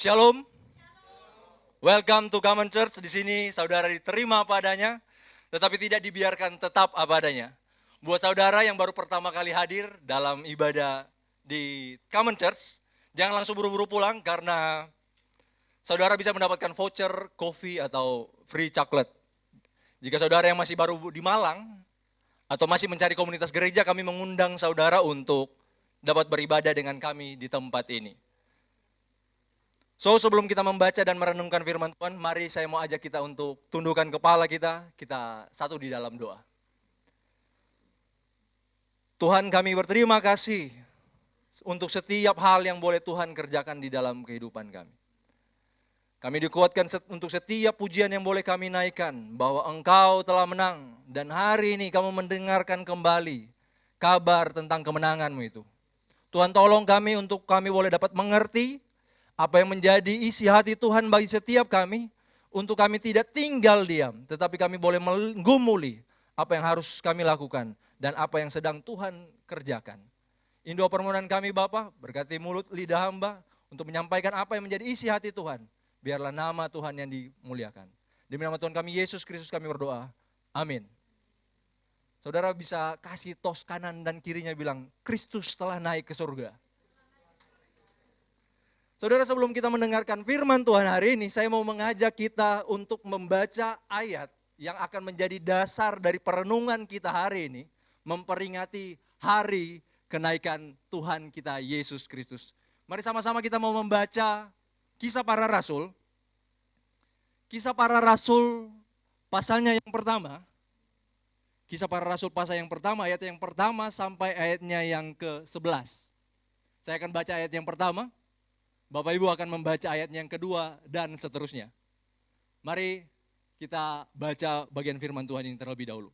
Shalom. Welcome to Common Church. Di sini saudara diterima apa adanya, tetapi tidak dibiarkan tetap apa adanya. Buat saudara yang baru pertama kali hadir dalam ibadah di Common Church, jangan langsung buru-buru pulang karena saudara bisa mendapatkan voucher, coffee, atau free chocolate. Jika saudara yang masih baru di Malang atau masih mencari komunitas gereja, kami mengundang saudara untuk dapat beribadah dengan kami di tempat ini. So, sebelum kita membaca dan merenungkan firman Tuhan, mari saya mau ajak kita untuk tundukkan kepala kita satu di dalam doa. Tuhan, kami berterima kasih untuk setiap hal yang boleh Tuhan kerjakan di dalam kehidupan kami. Kami dikuatkan untuk setiap pujian yang boleh kami naikkan, bahwa Engkau telah menang, dan hari ini kamu mendengarkan kembali kabar tentang kemenangan-Mu itu. Tuhan, tolong kami untuk kami boleh dapat mengerti apa yang menjadi isi hati Tuhan bagi setiap kami, untuk kami tidak tinggal diam, tetapi kami boleh menggumuli apa yang harus kami lakukan, dan apa yang sedang Tuhan kerjakan. Ini doa permohonan kami Bapa, berkati mulut lidah hamba, untuk menyampaikan apa yang menjadi isi hati Tuhan. Biarlah nama Tuhan yang dimuliakan. Demi nama Tuhan kami, Yesus Kristus kami berdoa. Amin. Saudara bisa kasih tos kanan dan kirinya bilang, Kristus telah naik ke surga. Saudara, sebelum kita mendengarkan firman Tuhan hari ini, saya mau mengajak kita untuk membaca ayat yang akan menjadi dasar dari perenungan kita hari ini, memperingati hari kenaikan Tuhan kita Yesus Kristus. Mari sama-sama kita mau membaca Kisah Para Rasul. Kisah Para Rasul pasalnya yang pertama. Kisah Para Rasul pasal yang pertama, ayat yang pertama sampai ayatnya yang ke-11. Saya akan baca ayat yang pertama. Bapak Ibu akan membaca ayat yang kedua dan seterusnya. Mari kita baca bagian firman Tuhan ini terlebih dahulu.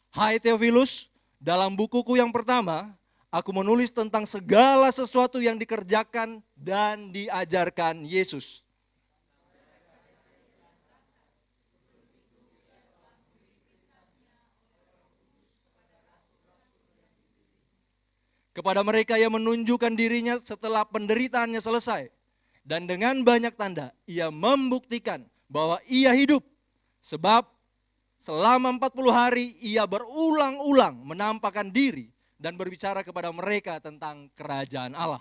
Hai Theophilus, dalam bukuku yang pertama, aku menulis tentang segala sesuatu yang dikerjakan dan diajarkan Yesus. Kepada mereka yang menunjukkan dirinya setelah penderitaannya selesai. Dan dengan banyak tanda, ia membuktikan bahwa ia hidup. Sebab selama 40 hari ia berulang-ulang menampakkan diri dan berbicara kepada mereka tentang kerajaan Allah.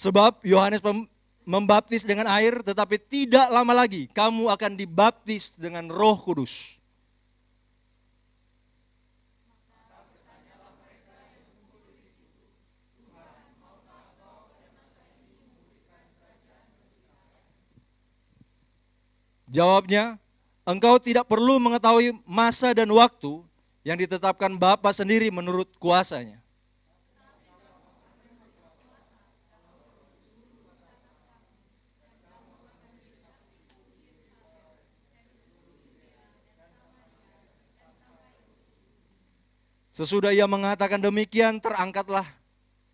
Sebab Yohanes membaptis dengan air, tetapi tidak lama lagi kamu akan dibaptis dengan Roh Kudus. Jawabnya, engkau tidak perlu mengetahui masa dan waktu yang ditetapkan Bapa sendiri menurut kuasanya. Sesudah ia mengatakan demikian, terangkatlah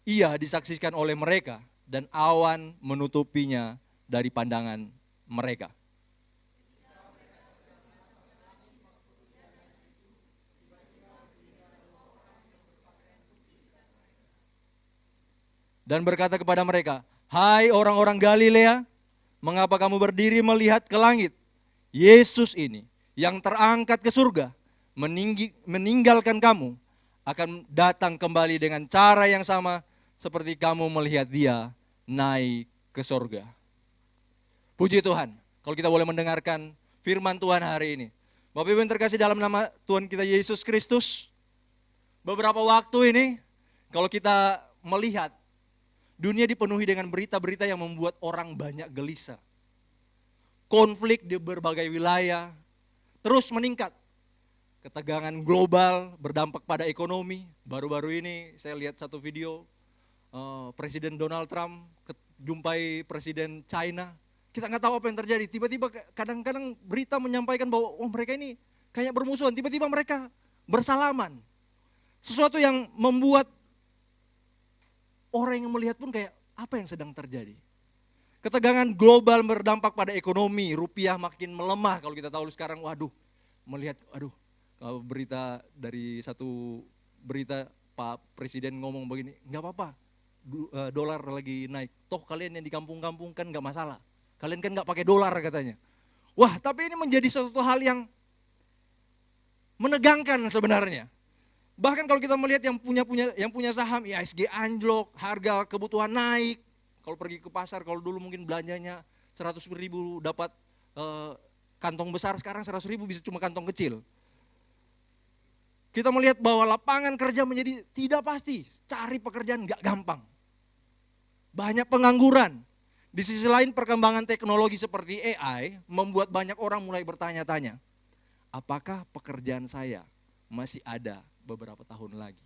ia disaksikan oleh mereka, dan awan menutupinya dari pandangan mereka. Dan berkata kepada mereka, hai orang-orang Galilea, mengapa kamu berdiri melihat ke langit? Yesus ini yang terangkat ke surga, meninggalkan kamu, akan datang kembali dengan cara yang sama seperti kamu melihat dia naik ke surga. Puji Tuhan, kalau kita boleh mendengarkan firman Tuhan hari ini. Bapak Ibu yang terkasih dalam nama Tuhan kita Yesus Kristus, beberapa waktu ini kalau kita melihat dunia dipenuhi dengan berita-berita yang membuat orang banyak gelisah. Konflik di berbagai wilayah terus meningkat. Ketegangan global berdampak pada ekonomi. Baru-baru ini saya lihat satu video Presiden Donald Trump jumpai Presiden China. Kita nggak tahu apa yang terjadi. Tiba-tiba kadang-kadang berita menyampaikan bahwa mereka ini kayak bermusuhan. Tiba-tiba mereka bersalaman. Sesuatu yang membuat orang yang melihat pun kayak Apa yang sedang terjadi? Ketegangan global berdampak pada ekonomi, rupiah makin melemah. Kalau kita tahu sekarang, melihat, berita dari satu berita Pak Presiden ngomong begini, nggak apa-apa, dolar lagi naik. Toh kalian yang di kampung-kampung kan nggak masalah. Kalian kan nggak pakai dolar katanya. Wah, tapi ini menjadi suatu hal yang menegangkan sebenarnya. Bahkan kalau kita melihat yang punya saham, IHSG anjlok, harga kebutuhan naik. Kalau pergi ke pasar, kalau dulu mungkin belanjanya 100.000 dapat kantong besar, sekarang 100.000 bisa cuma kantong kecil. Kita melihat bahwa lapangan kerja menjadi tidak pasti, cari pekerjaan nggak gampang. Banyak pengangguran. Di sisi lain perkembangan teknologi seperti AI membuat banyak orang mulai bertanya-tanya, apakah pekerjaan saya masih ada beberapa tahun lagi?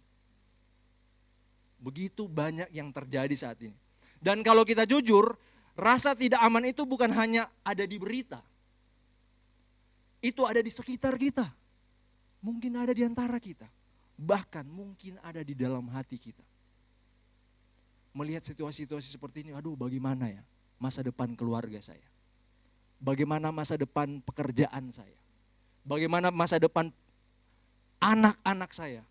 Begitu banyak yang terjadi saat ini. Dan kalau kita jujur, rasa tidak aman itu bukan hanya ada di berita. Itu ada di sekitar kita. Mungkin ada di antara kita. Bahkan mungkin ada di dalam hati kita. Melihat situasi-situasi seperti ini, bagaimana ya masa depan keluarga saya? Bagaimana masa depan pekerjaan saya? Bagaimana masa depan anak-anak saya?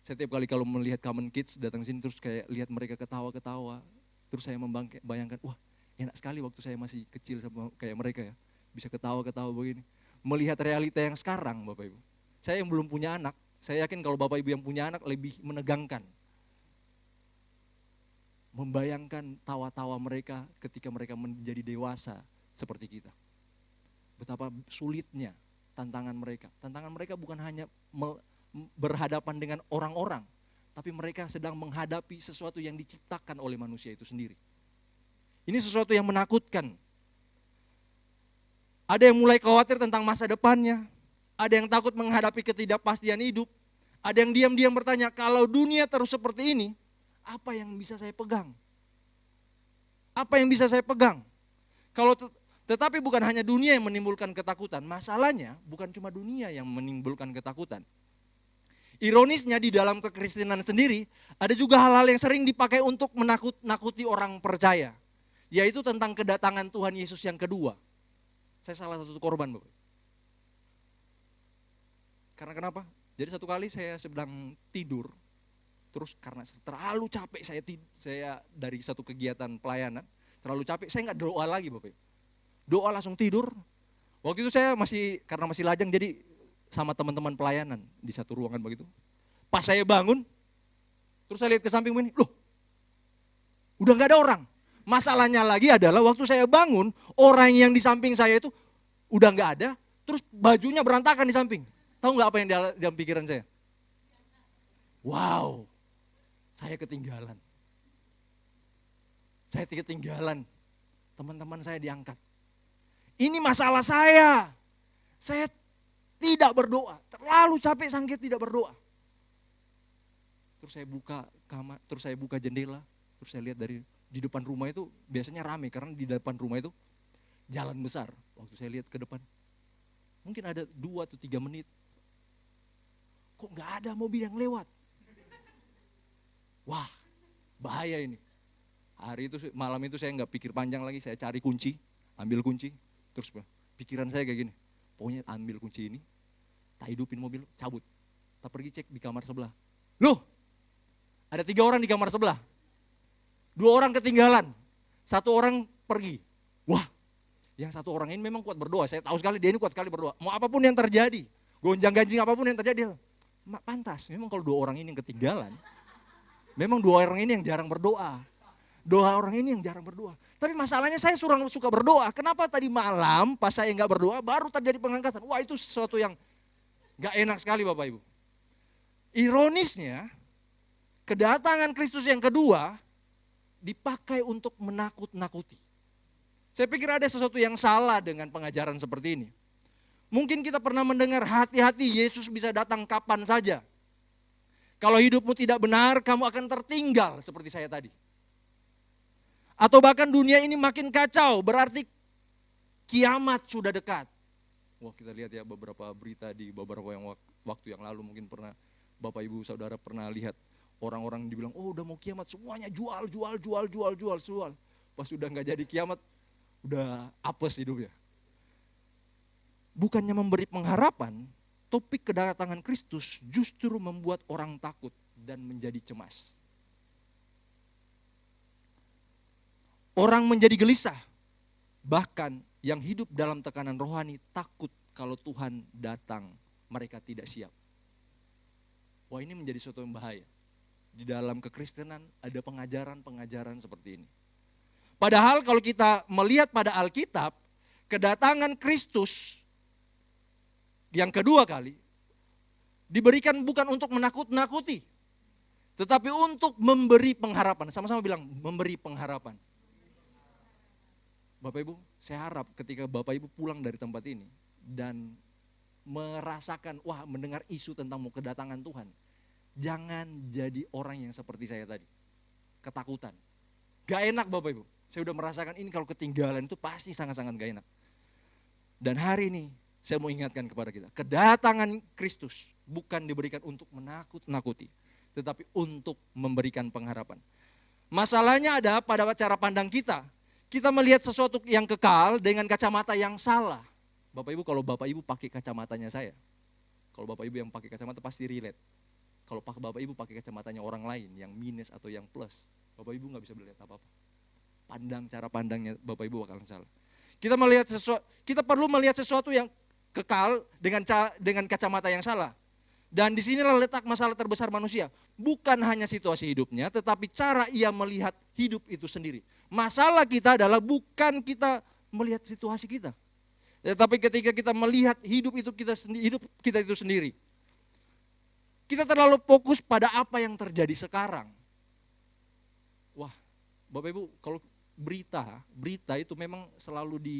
Setiap kali kalau melihat Common Kids datang sini terus kayak lihat mereka ketawa-ketawa. Terus saya membayangkan, wah enak sekali waktu saya masih kecil sama kayak mereka ya. Bisa ketawa-ketawa begini. Melihat realita yang sekarang Bapak Ibu. Saya yang belum punya anak, saya yakin kalau Bapak Ibu yang punya anak lebih menegangkan. Membayangkan tawa-tawa mereka ketika mereka menjadi dewasa seperti kita. Betapa sulitnya tantangan mereka. Tantangan mereka bukan hanya berhadapan dengan orang-orang, tapi mereka sedang menghadapi sesuatu yang diciptakan oleh manusia itu sendiri. Ini sesuatu yang menakutkan. Ada yang mulai khawatir tentang masa depannya, ada yang takut menghadapi ketidakpastian hidup, ada yang diam-diam bertanya, kalau dunia terus seperti ini, apa yang bisa saya pegang? Apa yang bisa saya pegang? Tetapi bukan hanya dunia yang menimbulkan ketakutan, masalahnya bukan cuma dunia yang menimbulkan ketakutan. Ironisnya di dalam kekristenan sendiri, ada juga hal-hal yang sering dipakai untuk menakut-nakuti orang percaya. Yaitu tentang kedatangan Tuhan Yesus yang kedua. Saya salah satu korban Bapak. Karena kenapa? Jadi satu kali saya sedang tidur, terus karena terlalu capek saya dari satu kegiatan pelayanan, terlalu capek, saya nggak doa lagi Bapak. Doa langsung tidur. Waktu itu saya karena masih lajang jadi sama teman-teman pelayanan di satu ruangan begitu. Pas saya bangun, terus saya lihat ke samping ini, loh udah gak ada orang. Masalahnya lagi adalah waktu saya bangun, orang yang di samping saya itu udah gak ada, terus bajunya berantakan di samping. Tahu gak apa yang dalam pikiran saya? Wow, saya ketinggalan. Saya ketinggalan, teman-teman saya diangkat. Ini masalah saya. Saya tidak berdoa, terlalu capek saking tidak berdoa. Terus saya buka kamar, terus saya buka jendela, terus saya lihat dari di depan rumah itu biasanya rame karena di depan rumah itu jalan besar. Waktu saya lihat ke depan, mungkin ada 2 atau 3 menit, kok nggak ada mobil yang lewat. Wah, bahaya ini. Malam itu saya nggak pikir panjang lagi, saya cari kunci, ambil kunci, terus pikiran saya kayak gini. Pokoknya ambil kunci ini, tak hidupin mobil, cabut. Tak pergi cek di kamar sebelah. Loh, ada 3 orang di kamar sebelah. 2 orang ketinggalan, 1 orang pergi. Wah, yang 1 orang ini memang kuat berdoa. Saya tahu sekali dia ini kuat sekali berdoa. Mau apapun yang terjadi, gonjang-ganjing apapun yang terjadi, pantas. Memang kalau 2 orang ini yang ketinggalan, memang 2 orang ini yang jarang berdoa. 2 orang ini yang jarang berdoa. Tapi masalahnya saya suka berdoa. Kenapa tadi malam pas saya nggak berdoa baru terjadi pengangkatan? Wah itu sesuatu yang nggak enak sekali Bapak Ibu. Ironisnya kedatangan Kristus yang kedua dipakai untuk menakut-nakuti. Saya pikir ada sesuatu yang salah dengan pengajaran seperti ini. Mungkin kita pernah mendengar hati-hati Yesus bisa datang kapan saja. Kalau hidupmu tidak benar kamu akan tertinggal seperti saya tadi. Atau bahkan dunia ini makin kacau, berarti kiamat sudah dekat. Wah kita lihat ya beberapa berita di beberapa waktu yang lalu mungkin pernah Bapak Ibu Saudara pernah lihat. Orang-orang dibilang, oh udah mau kiamat, semuanya jual. Pas udah gak jadi kiamat, udah apes hidupnya. Bukannya memberi pengharapan, topik kedatangan Kristus justru membuat orang takut dan menjadi cemas. Orang menjadi gelisah, bahkan yang hidup dalam tekanan rohani takut kalau Tuhan datang, mereka tidak siap. Wah, ini menjadi suatu yang bahaya. Di dalam kekristenan ada pengajaran-pengajaran seperti ini. Padahal kalau kita melihat pada Alkitab, kedatangan Kristus yang kedua kali diberikan bukan untuk menakut-nakuti, tetapi untuk memberi pengharapan. Sama-sama bilang, memberi pengharapan. Bapak Ibu, saya harap ketika Bapak Ibu pulang dari tempat ini dan merasakan, wah, mendengar isu tentang mau kedatangan Tuhan, jangan jadi orang yang seperti saya tadi, ketakutan. Gak enak Bapak Ibu, saya udah merasakan ini kalau ketinggalan itu pasti sangat-sangat gak enak. Dan hari ini saya mau ingatkan kepada kita, kedatangan Kristus bukan diberikan untuk menakut-nakuti, tetapi untuk memberikan pengharapan. Masalahnya ada pada cara pandang kita. Kita melihat sesuatu yang kekal dengan kacamata yang salah. Bapak Ibu, kalau Bapak Ibu pakai kacamatanya saya, kalau Bapak Ibu yang pakai kacamata pasti relate. Kalau Bapak Ibu pakai kacamatanya orang lain yang minus atau yang plus, Bapak Ibu nggak bisa melihat apa-apa. Cara pandangnya Bapak Ibu bakalan salah. Kita perlu melihat sesuatu yang kekal dengan kacamata yang salah. Dan disinilah letak masalah terbesar manusia. Bukan hanya situasi hidupnya, tetapi cara ia melihat hidup itu sendiri. Masalah kita adalah bukan kita melihat situasi kita, tetapi ketika kita melihat hidup kita itu sendiri. Kita terlalu fokus pada apa yang terjadi sekarang. Wah, Bapak Ibu, kalau berita itu memang selalu di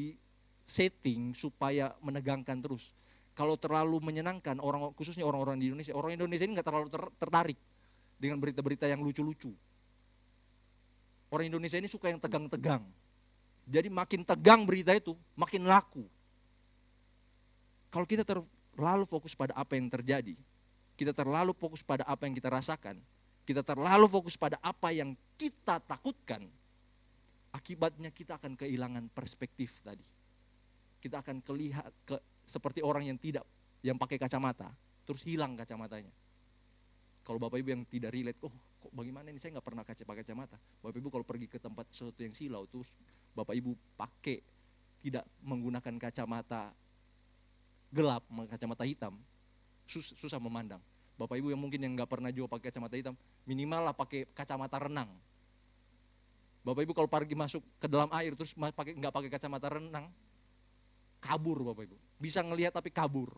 setting supaya menegangkan terus. Kalau terlalu menyenangkan, khususnya orang-orang di Indonesia, orang Indonesia ini nggak terlalu tertarik dengan berita-berita yang lucu-lucu. Orang Indonesia ini suka yang tegang-tegang. Jadi makin tegang berita itu, makin laku. Kalau kita terlalu fokus pada apa yang terjadi, kita terlalu fokus pada apa yang kita rasakan, kita terlalu fokus pada apa yang kita takutkan, akibatnya kita akan kehilangan perspektif tadi. Kita akan seperti orang yang pakai kacamata, terus hilang kacamatanya. Kalau Bapak Ibu yang tidak relate, kok bagaimana ini saya nggak pernah pakai kacamata. Bapak Ibu kalau pergi ke tempat sesuatu yang silau, terus Bapak Ibu tidak menggunakan kacamata gelap, kacamata hitam, susah memandang. Bapak Ibu yang mungkin yang nggak pernah juga pakai kacamata hitam, minimal lah pakai kacamata renang. Bapak Ibu kalau pergi masuk ke dalam air terus nggak pakai kacamata renang, kabur Bapak Ibu. Bisa ngelihat tapi kabur.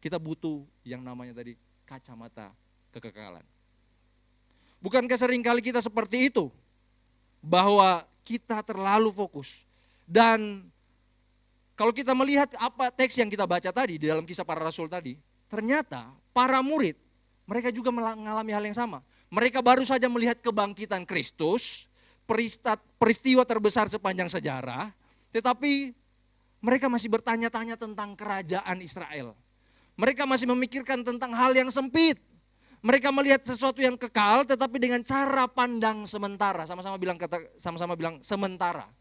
Kita butuh yang namanya tadi kacamata kekekalan. Bukankah seringkali kita seperti itu? Bahwa kita terlalu fokus. Dan kalau kita melihat apa teks yang kita baca tadi di dalam Kisah Para Rasul tadi, ternyata para murid mereka juga mengalami hal yang sama. Mereka baru saja melihat kebangkitan Kristus, peristiwa terbesar sepanjang sejarah, tetapi mereka masih bertanya-tanya tentang kerajaan Israel. Mereka masih memikirkan tentang hal yang sempit. Mereka melihat sesuatu yang kekal tetapi dengan cara pandang sementara. Sama-sama bilang sementara.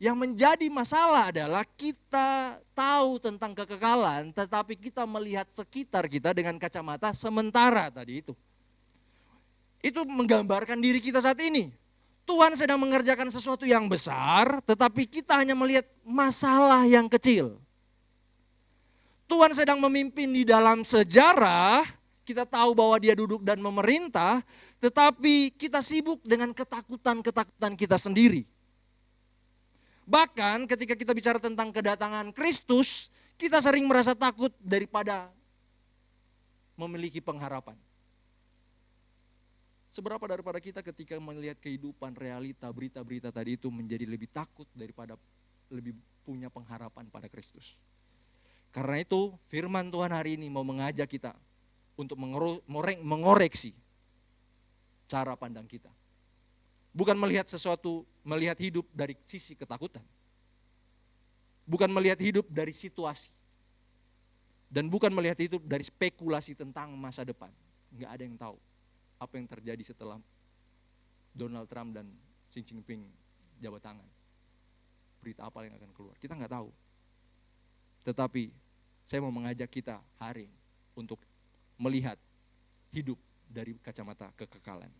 Yang menjadi masalah adalah kita tahu tentang kekekalan tetapi kita melihat sekitar kita dengan kacamata sementara tadi itu. Itu menggambarkan diri kita saat ini. Tuhan sedang mengerjakan sesuatu yang besar tetapi kita hanya melihat masalah yang kecil. Tuhan sedang memimpin di dalam sejarah, kita tahu bahwa dia duduk dan memerintah, tetapi kita sibuk dengan ketakutan-ketakutan kita sendiri. Bahkan ketika kita bicara tentang kedatangan Kristus, kita sering merasa takut daripada memiliki pengharapan. Seberapa daripada kita ketika melihat kehidupan realita, berita-berita tadi itu menjadi lebih takut daripada lebih punya pengharapan pada Kristus. Karena itu firman Tuhan hari ini mau mengajak kita untuk mengoreksi cara pandang kita. Bukan melihat melihat hidup dari sisi ketakutan. Bukan melihat hidup dari situasi. Dan bukan melihat hidup dari spekulasi tentang masa depan. Enggak ada yang tahu. apa yang terjadi setelah Donald Trump dan Xi Jinping jabat tangan. Berita apa yang akan keluar, kita nggak tahu. Tetapi saya mau mengajak kita hari ini untuk melihat hidup dari kacamata kekekalan.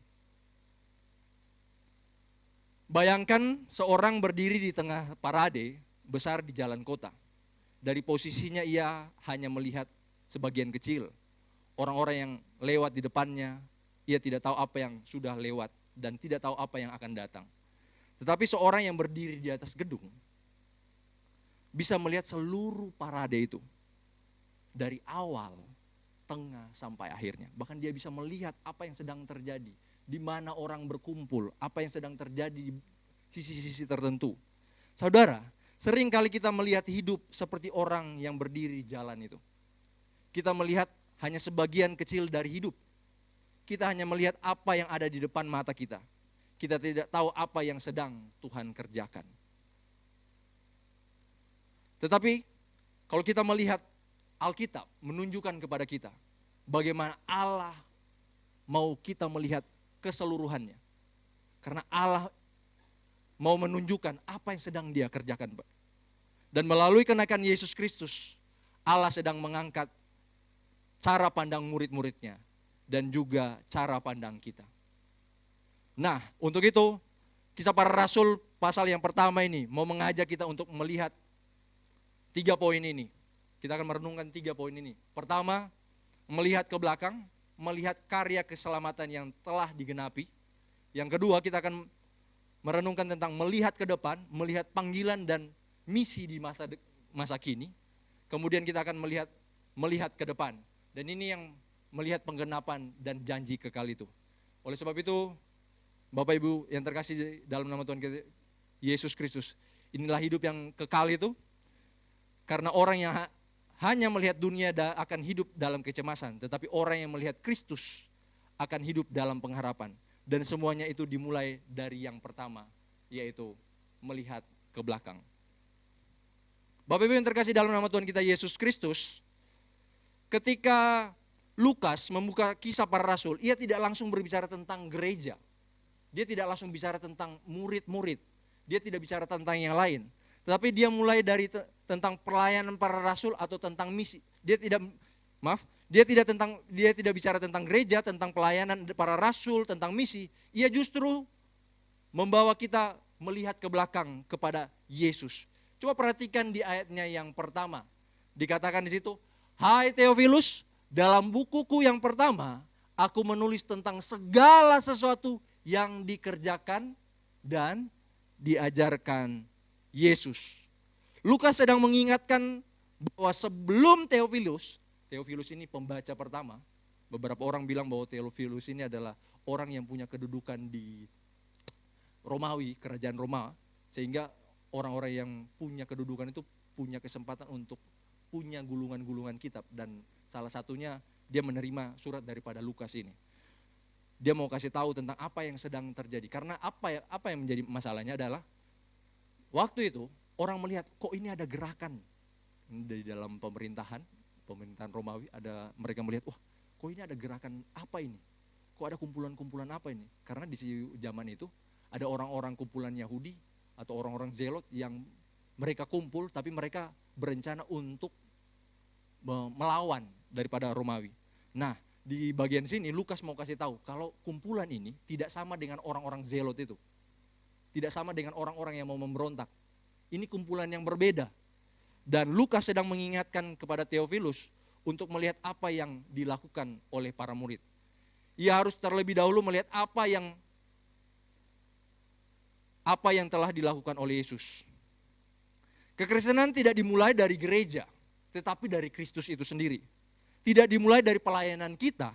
Bayangkan seorang berdiri di tengah parade besar di jalan kota. Dari posisinya ia hanya melihat sebagian kecil. Orang-orang yang lewat di depannya, ia tidak tahu apa yang sudah lewat dan tidak tahu apa yang akan datang. Tetapi seorang yang berdiri di atas gedung bisa melihat seluruh parade itu. Dari awal, tengah, sampai akhirnya. Bahkan dia bisa melihat apa yang sedang terjadi. Di mana orang berkumpul, apa yang sedang terjadi di sisi-sisi tertentu. Saudara, sering kali kita melihat hidup seperti orang yang berdiri di jalan itu. Kita melihat hanya sebagian kecil dari hidup. Kita hanya melihat apa yang ada di depan mata kita. Kita tidak tahu apa yang sedang Tuhan kerjakan. Tetapi kalau kita melihat Alkitab menunjukkan kepada kita bagaimana Allah mau kita melihat keseluruhannya. Karena Allah mau menunjukkan apa yang sedang Dia kerjakan. Dan melalui kenaikan Yesus Kristus, Allah sedang mengangkat cara pandang murid-muridnya dan juga cara pandang kita. Nah, untuk itu Kisah Para Rasul pasal yang pertama ini mau mengajak kita untuk melihat 3 poin ini. Kita akan merenungkan 3 poin ini. Pertama, melihat ke belakang, melihat karya keselamatan yang telah digenapi. Yang kedua, kita akan merenungkan tentang melihat ke depan, melihat panggilan dan misi di masa kini. Kemudian kita akan melihat ke depan. Dan ini yang melihat penggenapan dan janji kekal itu. Oleh sebab itu, Bapak Ibu yang terkasih dalam nama Tuhan kita Yesus Kristus, inilah hidup yang kekal itu. Karena orang yang hanya melihat dunia akan hidup dalam kecemasan, tetapi orang yang melihat Kristus akan hidup dalam pengharapan. Dan semuanya itu dimulai dari yang pertama, yaitu melihat ke belakang. Bapak Ibu yang terkasih dalam nama Tuhan kita Yesus Kristus, ketika Lukas membuka Kisah Para Rasul, ia tidak langsung berbicara tentang gereja. Dia tidak langsung bicara tentang murid-murid. Dia tidak bicara tentang yang lain. Tetapi dia mulai dari tentang pelayanan para rasul atau tentang misi. Dia tidak bicara tentang gereja, tentang pelayanan para rasul, tentang misi. Ia justru membawa kita melihat ke belakang kepada Yesus. Coba perhatikan di ayatnya yang pertama. Dikatakan di situ, "Hai Theophilus, dalam bukuku yang pertama, aku menulis tentang segala sesuatu yang dikerjakan dan diajarkan Yesus." Lukas sedang mengingatkan bahwa sebelum Theophilus ini pembaca pertama. Beberapa orang bilang bahwa Theophilus ini adalah orang yang punya kedudukan di Romawi, kerajaan Roma. Sehingga orang-orang yang punya kedudukan itu punya kesempatan untuk punya gulungan-gulungan kitab. Dan salah satunya dia menerima surat daripada Lukas ini. Dia mau kasih tahu tentang apa yang sedang terjadi. Karena apa yang menjadi masalahnya adalah waktu itu orang melihat kok ini ada gerakan di dalam pemerintahan Romawi, mereka melihat wah kok ini ada gerakan apa ini? Kok ada kumpulan-kumpulan apa ini? Karena di zaman itu ada orang-orang kumpulan Yahudi atau orang-orang Zelot yang mereka kumpul tapi mereka berencana untuk melawan daripada Romawi. Nah, di bagian sini Lukas mau kasih tahu kalau kumpulan ini tidak sama dengan orang-orang Zelot itu. Tidak sama dengan orang-orang yang mau memberontak. Ini kumpulan yang berbeda. Dan Lukas sedang mengingatkan kepada Theophilus untuk melihat apa yang dilakukan oleh para murid. Ia harus terlebih dahulu melihat apa yang telah dilakukan oleh Yesus. Kekristenan tidak dimulai dari gereja, tetapi dari Kristus itu sendiri. Tidak dimulai dari pelayanan kita,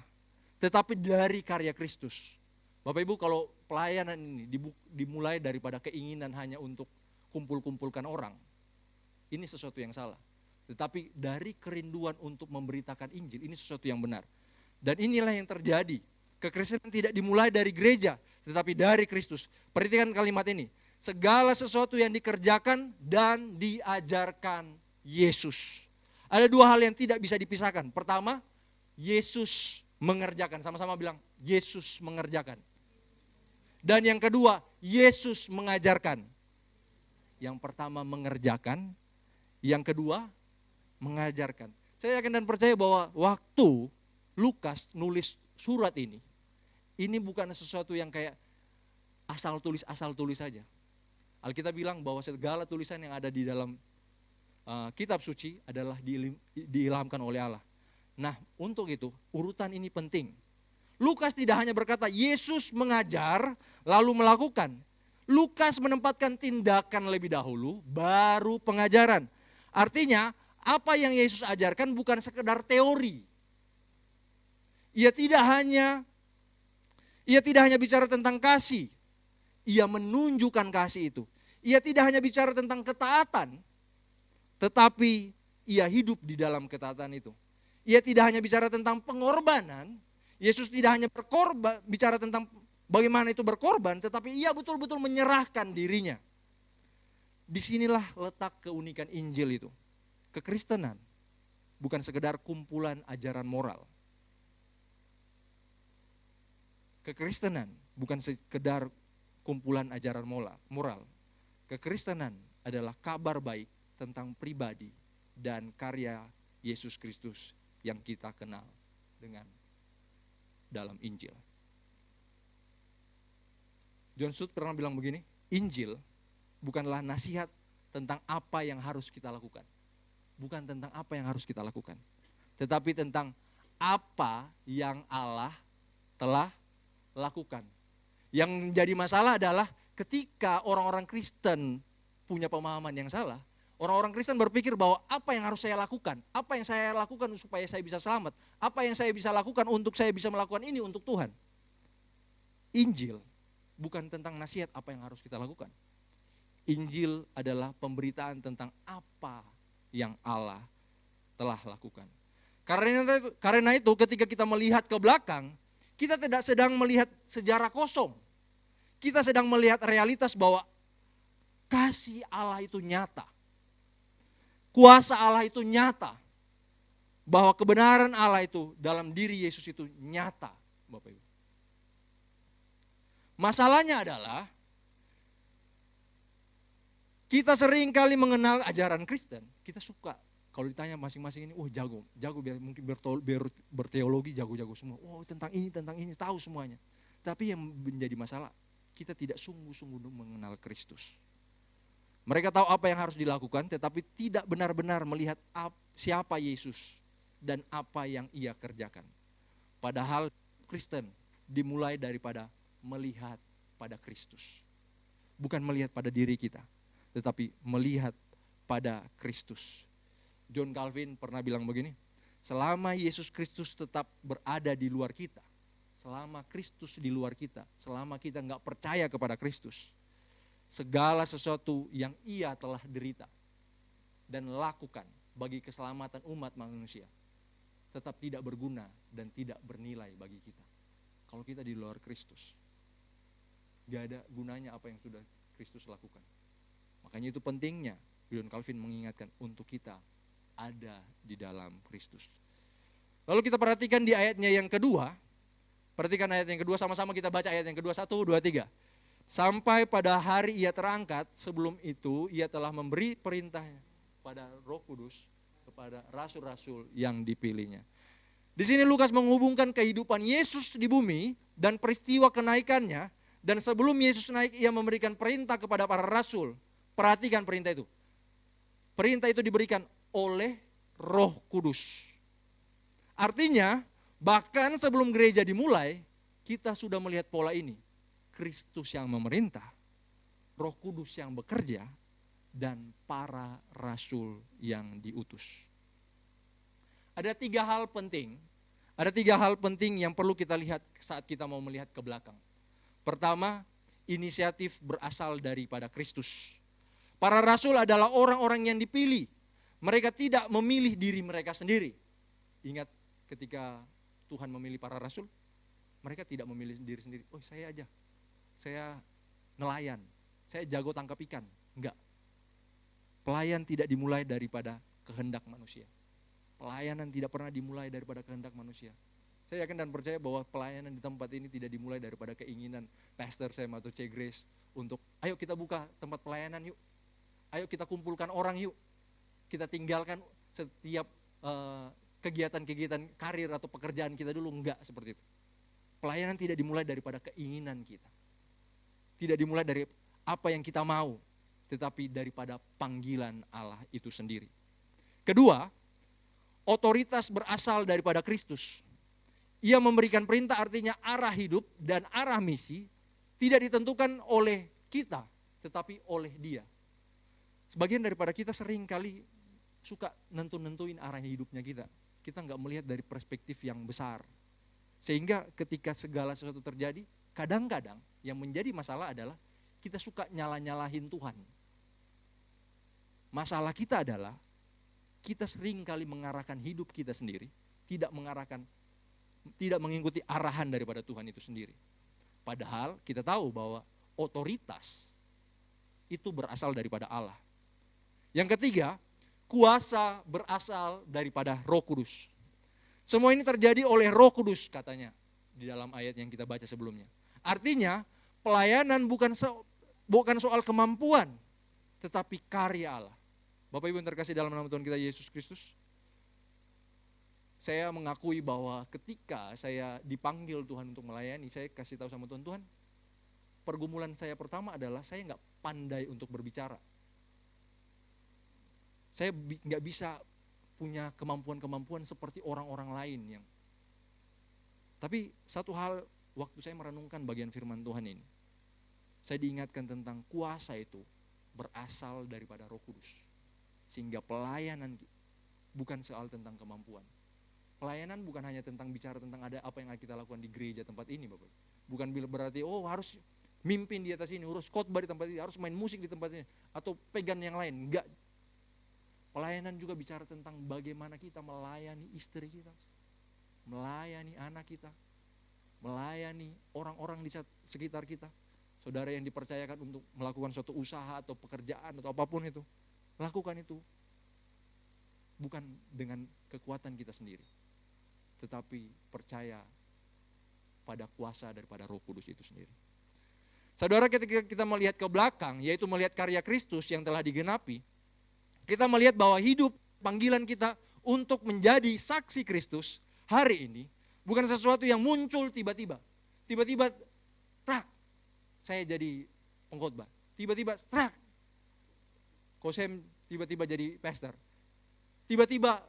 tetapi dari karya Kristus. Bapak Ibu, kalau pelayanan ini dimulai daripada keinginan hanya untuk kumpul-kumpulkan orang, ini sesuatu yang salah. Tetapi dari kerinduan untuk memberitakan Injil, ini sesuatu yang benar. Dan inilah yang terjadi. Kekristenan tidak dimulai dari gereja, tetapi dari Kristus. Perhatikan kalimat ini. Segala sesuatu yang dikerjakan dan diajarkan Yesus. Ada 2 hal yang tidak bisa dipisahkan. Pertama, Yesus mengerjakan. Sama-sama bilang, Yesus mengerjakan. Dan yang kedua, Yesus mengajarkan. Yang pertama mengerjakan, yang kedua mengajarkan. Saya yakin dan percaya bahwa waktu Lukas nulis surat ini bukan sesuatu yang kayak asal tulis saja. Alkitab bilang bahwa segala tulisan yang ada di dalam kitab suci adalah diilhamkan oleh Allah. Nah, untuk itu urutan ini penting. Lukas tidak hanya berkata Yesus mengajar lalu melakukan. Lukas menempatkan tindakan lebih dahulu baru pengajaran. Artinya apa yang Yesus ajarkan bukan sekedar teori. Ia tidak hanya bicara tentang kasih. Ia menunjukkan kasih itu. Ia tidak hanya bicara tentang ketaatan, tetapi ia hidup di dalam ketaatan itu. Ia tidak hanya bicara tentang pengorbanan. Yesus tidak hanya bicara tentang bagaimana itu berkorban, tetapi ia betul-betul menyerahkan dirinya. Disinilah letak keunikan Injil itu. Kekristenan bukan sekedar kumpulan ajaran moral. Kekristenan bukan sekedar kumpulan ajaran moral. Kekristenan adalah kabar baik tentang pribadi dan karya Yesus Kristus yang kita kenal dengan dalam Injil. John Stott pernah bilang begini, Injil bukanlah nasihat tentang apa yang harus kita lakukan. Bukan tentang apa yang harus kita lakukan. Tetapi tentang apa yang Allah telah lakukan. Yang menjadi masalah adalah ketika orang-orang Kristen punya pemahaman yang salah, orang-orang Kristen berpikir bahwa apa yang harus saya lakukan, apa yang saya lakukan supaya saya bisa selamat, apa yang saya bisa lakukan untuk saya bisa melakukan ini untuk Tuhan. Injil bukan tentang nasihat apa yang harus kita lakukan. Injil adalah pemberitaan tentang apa yang Allah telah lakukan. Karena itu ketika kita melihat ke belakang, kita tidak sedang melihat sejarah kosong. Kita sedang melihat realitas bahwa kasih Allah itu nyata. Kuasa Allah itu nyata. Bahwa kebenaran Allah itu dalam diri Yesus itu nyata, Bapak Ibu. Masalahnya adalah kita sering kali mengenal ajaran Kristen. Kita suka kalau ditanya masing-masing ini, jago mungkin berteologi jago-jago semua. Tentang ini tahu semuanya. Tapi yang menjadi masalah, kita tidak sungguh-sungguh mengenal Kristus. Mereka tahu apa yang harus dilakukan, tetapi tidak benar-benar melihat siapa Yesus dan apa yang ia kerjakan. Padahal Kristen dimulai daripada melihat pada Kristus. Bukan melihat pada diri kita, tetapi melihat pada Kristus. John Calvin pernah bilang begini, selama Yesus Kristus tetap berada di luar kita, selama Kristus di luar kita, selama kita gak percaya kepada Kristus, segala sesuatu yang ia telah derita dan lakukan bagi keselamatan umat manusia tetap tidak berguna dan tidak bernilai bagi kita. Kalau kita di luar Kristus, gak ada gunanya apa yang sudah Kristus lakukan. Makanya itu pentingnya John Calvin mengingatkan untuk kita ada di dalam Kristus. Lalu kita perhatikan di ayatnya yang kedua. Perhatikan ayat yang kedua, sama-sama kita baca ayat yang kedua, 1, 2, 3. Sampai pada hari ia terangkat, sebelum itu ia telah memberi perintahnya pada Roh Kudus, kepada rasul-rasul yang dipilihnya. Di sini Lukas menghubungkan kehidupan Yesus di bumi dan peristiwa kenaikannya. Dan sebelum Yesus naik, ia memberikan perintah kepada para rasul. Perhatikan perintah itu. Perintah itu diberikan oleh Roh Kudus. Artinya, bahkan sebelum gereja dimulai, kita sudah melihat pola ini. Kristus yang memerintah, Roh Kudus yang bekerja, dan para rasul yang diutus. Ada 3 hal penting. Ada 3 hal penting yang perlu kita lihat saat kita mau melihat ke belakang. Pertama, inisiatif berasal daripada Kristus. Para rasul adalah orang-orang yang dipilih. Mereka tidak memilih diri mereka sendiri. Ingat ketika Tuhan memilih para rasul, mereka tidak memilih diri sendiri. Saya aja, saya nelayan, saya jago tangkap ikan. Enggak. Pelayan tidak dimulai daripada kehendak manusia. Pelayanan tidak pernah dimulai daripada kehendak manusia. Saya yakin dan percaya bahwa pelayanan di tempat ini tidak dimulai daripada keinginan Pastor Sam atau C. Grace untuk ayo kita buka tempat pelayanan yuk, ayo kita kumpulkan orang yuk, kita tinggalkan setiap kegiatan-kegiatan karir atau pekerjaan kita dulu. Enggak seperti itu. Pelayanan tidak dimulai daripada keinginan kita, tidak dimulai dari apa yang kita mau, tetapi daripada panggilan Allah itu sendiri. Kedua, otoritas berasal daripada Kristus. Ia memberikan perintah, artinya arah hidup dan arah misi tidak ditentukan oleh kita, tetapi oleh Dia. Sebagian daripada kita sering kali suka nentuin arah hidupnya kita. Kita nggak melihat dari perspektif yang besar. Sehingga ketika segala sesuatu terjadi, kadang-kadang yang menjadi masalah adalah kita suka nyala-nyalahin Tuhan. Masalah kita adalah kita sering kali mengarahkan hidup kita sendiri, tidak mengikuti arahan daripada Tuhan itu sendiri. Padahal kita tahu bahwa otoritas itu berasal daripada Allah. Yang ketiga, kuasa berasal daripada Roh Kudus. Semua ini terjadi oleh Roh Kudus katanya di dalam ayat yang kita baca sebelumnya. Artinya pelayanan bukan soal kemampuan, tetapi karya Allah. Bapak Ibu yang terkasih dalam nama Tuhan kita Yesus Kristus, saya mengakui bahwa ketika saya dipanggil Tuhan untuk melayani, saya kasih tahu sama Tuhan, Tuhan, pergumulan saya pertama adalah saya nggak pandai untuk berbicara. Saya nggak bisa punya kemampuan-kemampuan seperti orang-orang lain yang. Tapi satu hal, waktu saya merenungkan bagian firman Tuhan ini, saya diingatkan tentang kuasa itu berasal daripada Roh Kudus. Sehingga pelayanan bukan soal tentang kemampuan. Pelayanan bukan hanya tentang bicara tentang ada apa yang kita lakukan di gereja tempat ini, Bapak. Bukan berarti harus mimpin di atas ini, urus khotbah di tempat ini, harus main musik di tempat ini, atau pegang yang lain. Enggak. Pelayanan juga bicara tentang bagaimana kita melayani istri kita, melayani anak kita, melayani orang-orang di sekitar kita. Saudara yang dipercayakan untuk melakukan suatu usaha atau pekerjaan atau apapun itu, lakukan itu. Bukan dengan kekuatan kita sendiri, tetapi percaya pada kuasa daripada Roh Kudus itu sendiri. Saudara, ketika kita melihat ke belakang, yaitu melihat karya Kristus yang telah digenapi, kita melihat bahwa hidup panggilan kita untuk menjadi saksi Kristus hari ini bukan sesuatu yang muncul tiba-tiba. Tiba-tiba, trak, saya jadi pengkhotbah. Tiba-tiba, trak, Kosem tiba-tiba jadi pastor. Tiba-tiba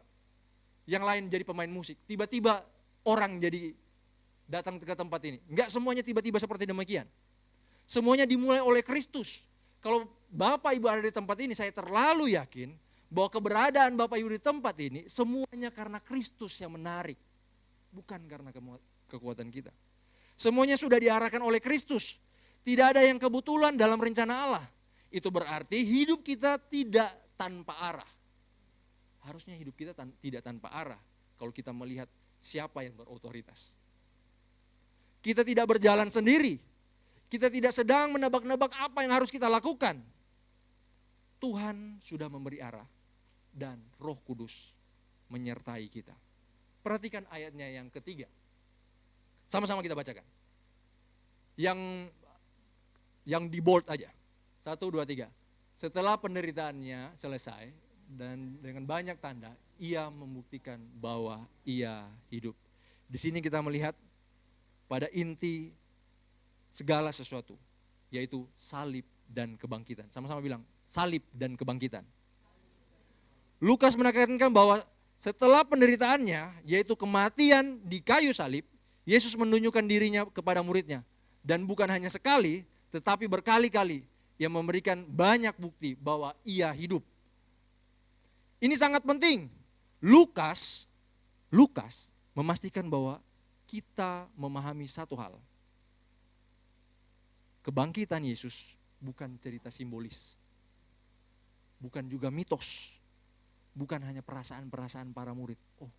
yang lain jadi pemain musik. Tiba-tiba orang jadi datang ke tempat ini. Enggak semuanya tiba-tiba seperti demikian. Semuanya dimulai oleh Kristus. Kalau Bapak Ibu ada di tempat ini, saya terlalu yakin bahwa keberadaan Bapak Ibu di tempat ini semuanya karena Kristus yang menarik. Bukan karena kekuatan kita. Semuanya sudah diarahkan oleh Kristus. Tidak ada yang kebetulan dalam rencana Allah. Itu berarti hidup kita tidak tanpa arah. Harusnya hidup kita tidak tanpa arah kalau kita melihat siapa yang berotoritas. Kita tidak berjalan sendiri. Kita tidak sedang menebak-nebak apa yang harus kita lakukan. Tuhan sudah memberi arah dan Roh Kudus menyertai kita. Perhatikan ayatnya yang ketiga. Sama-sama kita bacakan. Yang di bold aja. 1, 2, 3. Setelah penderitaannya selesai dan dengan banyak tanda, ia membuktikan bahwa ia hidup. Di sini kita melihat pada inti segala sesuatu, yaitu salib dan kebangkitan. Sama-sama bilang, salib dan kebangkitan. Lukas menekankan bahwa setelah penderitaannya, yaitu kematian di kayu salib, Yesus menunjukkan dirinya kepada muridnya. Dan bukan hanya sekali, tetapi berkali-kali yang memberikan banyak bukti bahwa ia hidup. Ini sangat penting. Lukas memastikan bahwa kita memahami satu hal. Kebangkitan Yesus bukan cerita simbolis. Bukan juga mitos. Bukan hanya perasaan-perasaan para murid. Oh,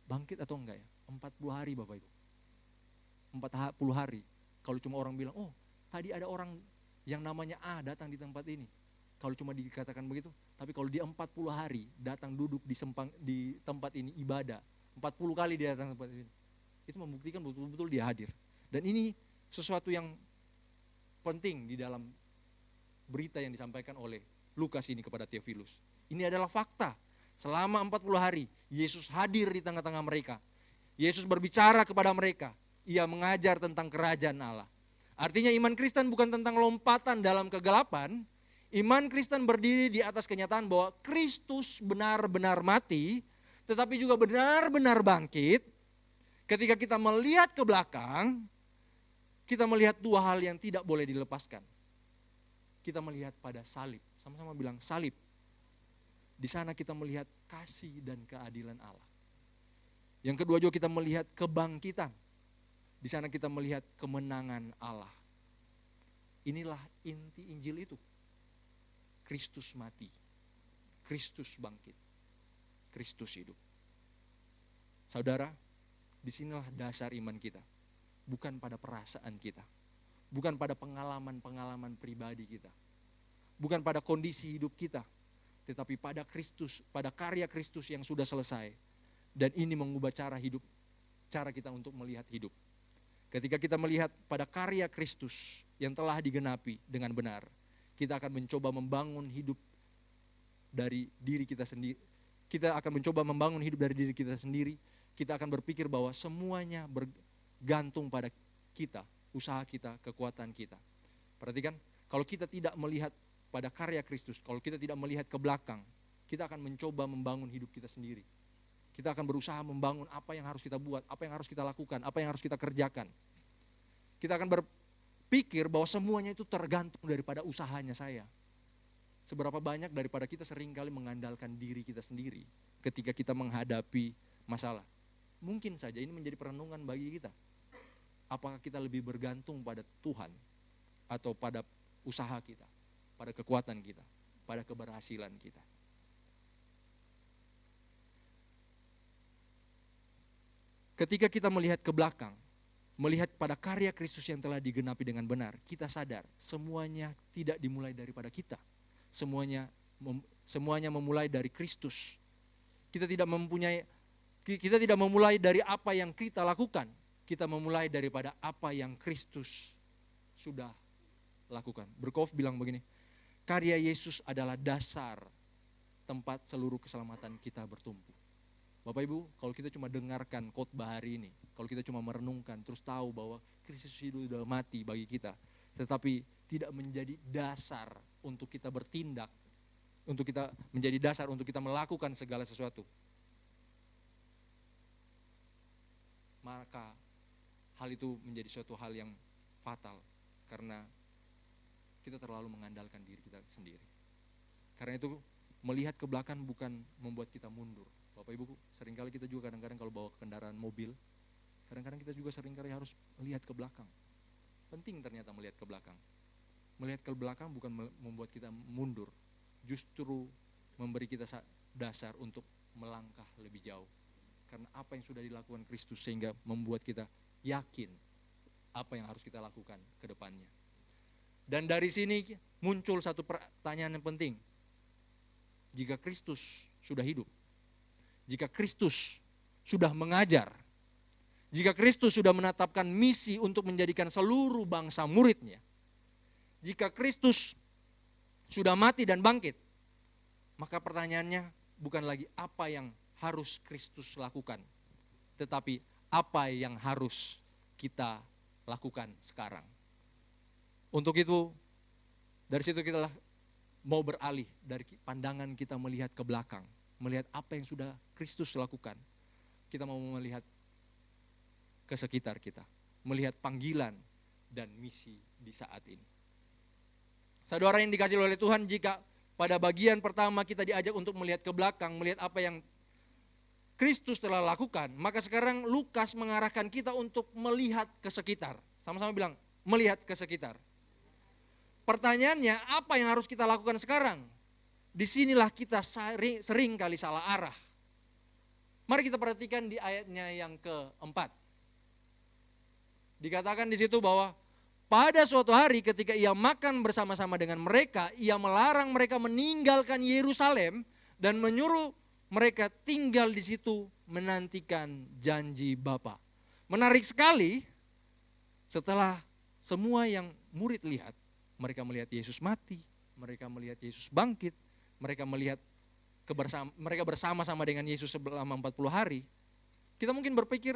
bangkit atau enggak ya? 40 hari Bapak Ibu. 40 hari. Kalau cuma orang bilang, oh tadi ada orang yang namanya A datang di tempat ini. Kalau cuma dikatakan begitu, tapi kalau dia 40 hari datang duduk di tempat ini ibadah, 40 kali dia datang ke tempat ini. Itu membuktikan betul-betul dia hadir. Dan ini sesuatu yang penting di dalam berita yang disampaikan oleh Lukas ini kepada Theophilus. Ini adalah fakta. Selama 40 hari, Yesus hadir di tengah-tengah mereka. Yesus berbicara kepada mereka. Ia mengajar tentang kerajaan Allah. Artinya iman Kristen bukan tentang lompatan dalam kegelapan. Iman Kristen berdiri di atas kenyataan bahwa Kristus benar-benar mati, tetapi juga benar-benar bangkit. Ketika kita melihat ke belakang, kita melihat dua hal yang tidak boleh dilepaskan. Kita melihat pada salib, sama-sama bilang salib. Di sana kita melihat kasih dan keadilan Allah. Yang kedua juga kita melihat kebangkitan. Di sana kita melihat kemenangan Allah. Inilah inti Injil itu. Kristus mati, Kristus bangkit, Kristus hidup. Saudara, disinilah dasar iman kita. Bukan pada perasaan kita. Bukan pada pengalaman-pengalaman pribadi kita. Bukan pada kondisi hidup kita. Tetapi pada Kristus, pada karya Kristus yang sudah selesai. Dan ini mengubah cara hidup, cara kita untuk melihat hidup. Ketika kita melihat pada karya Kristus yang telah digenapi dengan benar, kita akan mencoba membangun hidup dari diri kita sendiri. Kita akan mencoba membangun hidup dari diri kita sendiri. Kita akan berpikir bahwa semuanya bergantung pada kita, usaha kita, kekuatan kita. Perhatikan, kalau kita tidak melihat pada karya Kristus, kalau kita tidak melihat ke belakang, kita akan mencoba membangun hidup kita sendiri. Kita akan berusaha membangun apa yang harus kita buat, apa yang harus kita lakukan, apa yang harus kita kerjakan. Kita akan berpikir bahwa semuanya itu tergantung daripada usahanya saya. Seberapa banyak daripada kita seringkali mengandalkan diri kita sendiri ketika kita menghadapi masalah. Mungkin saja ini menjadi perenungan bagi kita. Apakah kita lebih bergantung pada Tuhan atau pada usaha kita, pada kekuatan kita, pada keberhasilan kita. Ketika kita melihat ke belakang, melihat pada karya Kristus yang telah digenapi dengan benar, kita sadar semuanya tidak dimulai daripada kita. Semuanya memulai dari Kristus. Kita tidak memulai dari apa yang kita lakukan. Kita memulai daripada apa yang Kristus sudah lakukan. Berkhof bilang begini, karya Yesus adalah dasar tempat seluruh keselamatan kita bertumpu. Bapak Ibu, kalau kita cuma dengarkan khotbah hari ini, kalau kita cuma merenungkan, terus tahu bahwa Kristus itu sudah mati bagi kita, tetapi tidak menjadi dasar untuk kita bertindak, untuk kita menjadi dasar untuk kita melakukan segala sesuatu, maka hal itu menjadi suatu hal yang fatal, karena kita terlalu mengandalkan diri kita sendiri. Karena itu melihat ke belakang bukan membuat kita mundur. Bapak Ibu, seringkali kita juga kadang-kadang kalau bawa kendaraan mobil, kadang-kadang kita juga seringkali harus melihat ke belakang. Penting ternyata melihat ke belakang. Melihat ke belakang bukan membuat kita mundur, justru memberi kita dasar untuk melangkah lebih jauh. Karena apa yang sudah dilakukan Kristus sehingga membuat kita yakin apa yang harus kita lakukan ke depannya. Dan dari sini muncul satu pertanyaan yang penting. Jika Kristus sudah hidup, jika Kristus sudah mengajar, jika Kristus sudah menetapkan misi untuk menjadikan seluruh bangsa muridnya, jika Kristus sudah mati dan bangkit, maka pertanyaannya bukan lagi apa yang harus Kristus lakukan, tetapi apa yang harus kita lakukan sekarang. Untuk itu, dari situ kita mau beralih dari pandangan kita melihat ke belakang, melihat apa yang sudah Kristus lakukan. Kita mau melihat ke sekitar kita, melihat panggilan dan misi di saat ini. Saudara yang dikasihi oleh Tuhan, jika pada bagian pertama kita diajak untuk melihat ke belakang, melihat apa yang Kristus telah lakukan, maka sekarang Lukas mengarahkan kita untuk melihat ke sekitar. Sama-sama bilang, melihat ke sekitar. Pertanyaannya, apa yang harus kita lakukan sekarang? Disinilah kita sering kali salah arah. Mari kita perhatikan di ayatnya yang keempat. Dikatakan di situ bahwa pada suatu hari ketika ia makan bersama-sama dengan mereka, ia melarang mereka meninggalkan Yerusalem dan menyuruh mereka tinggal di situ menantikan janji Bapa. Menarik sekali, setelah semua yang murid lihat, mereka melihat Yesus mati, mereka melihat Yesus bangkit, mereka melihat mereka bersama-sama dengan Yesus selama 40 hari. Kita mungkin berpikir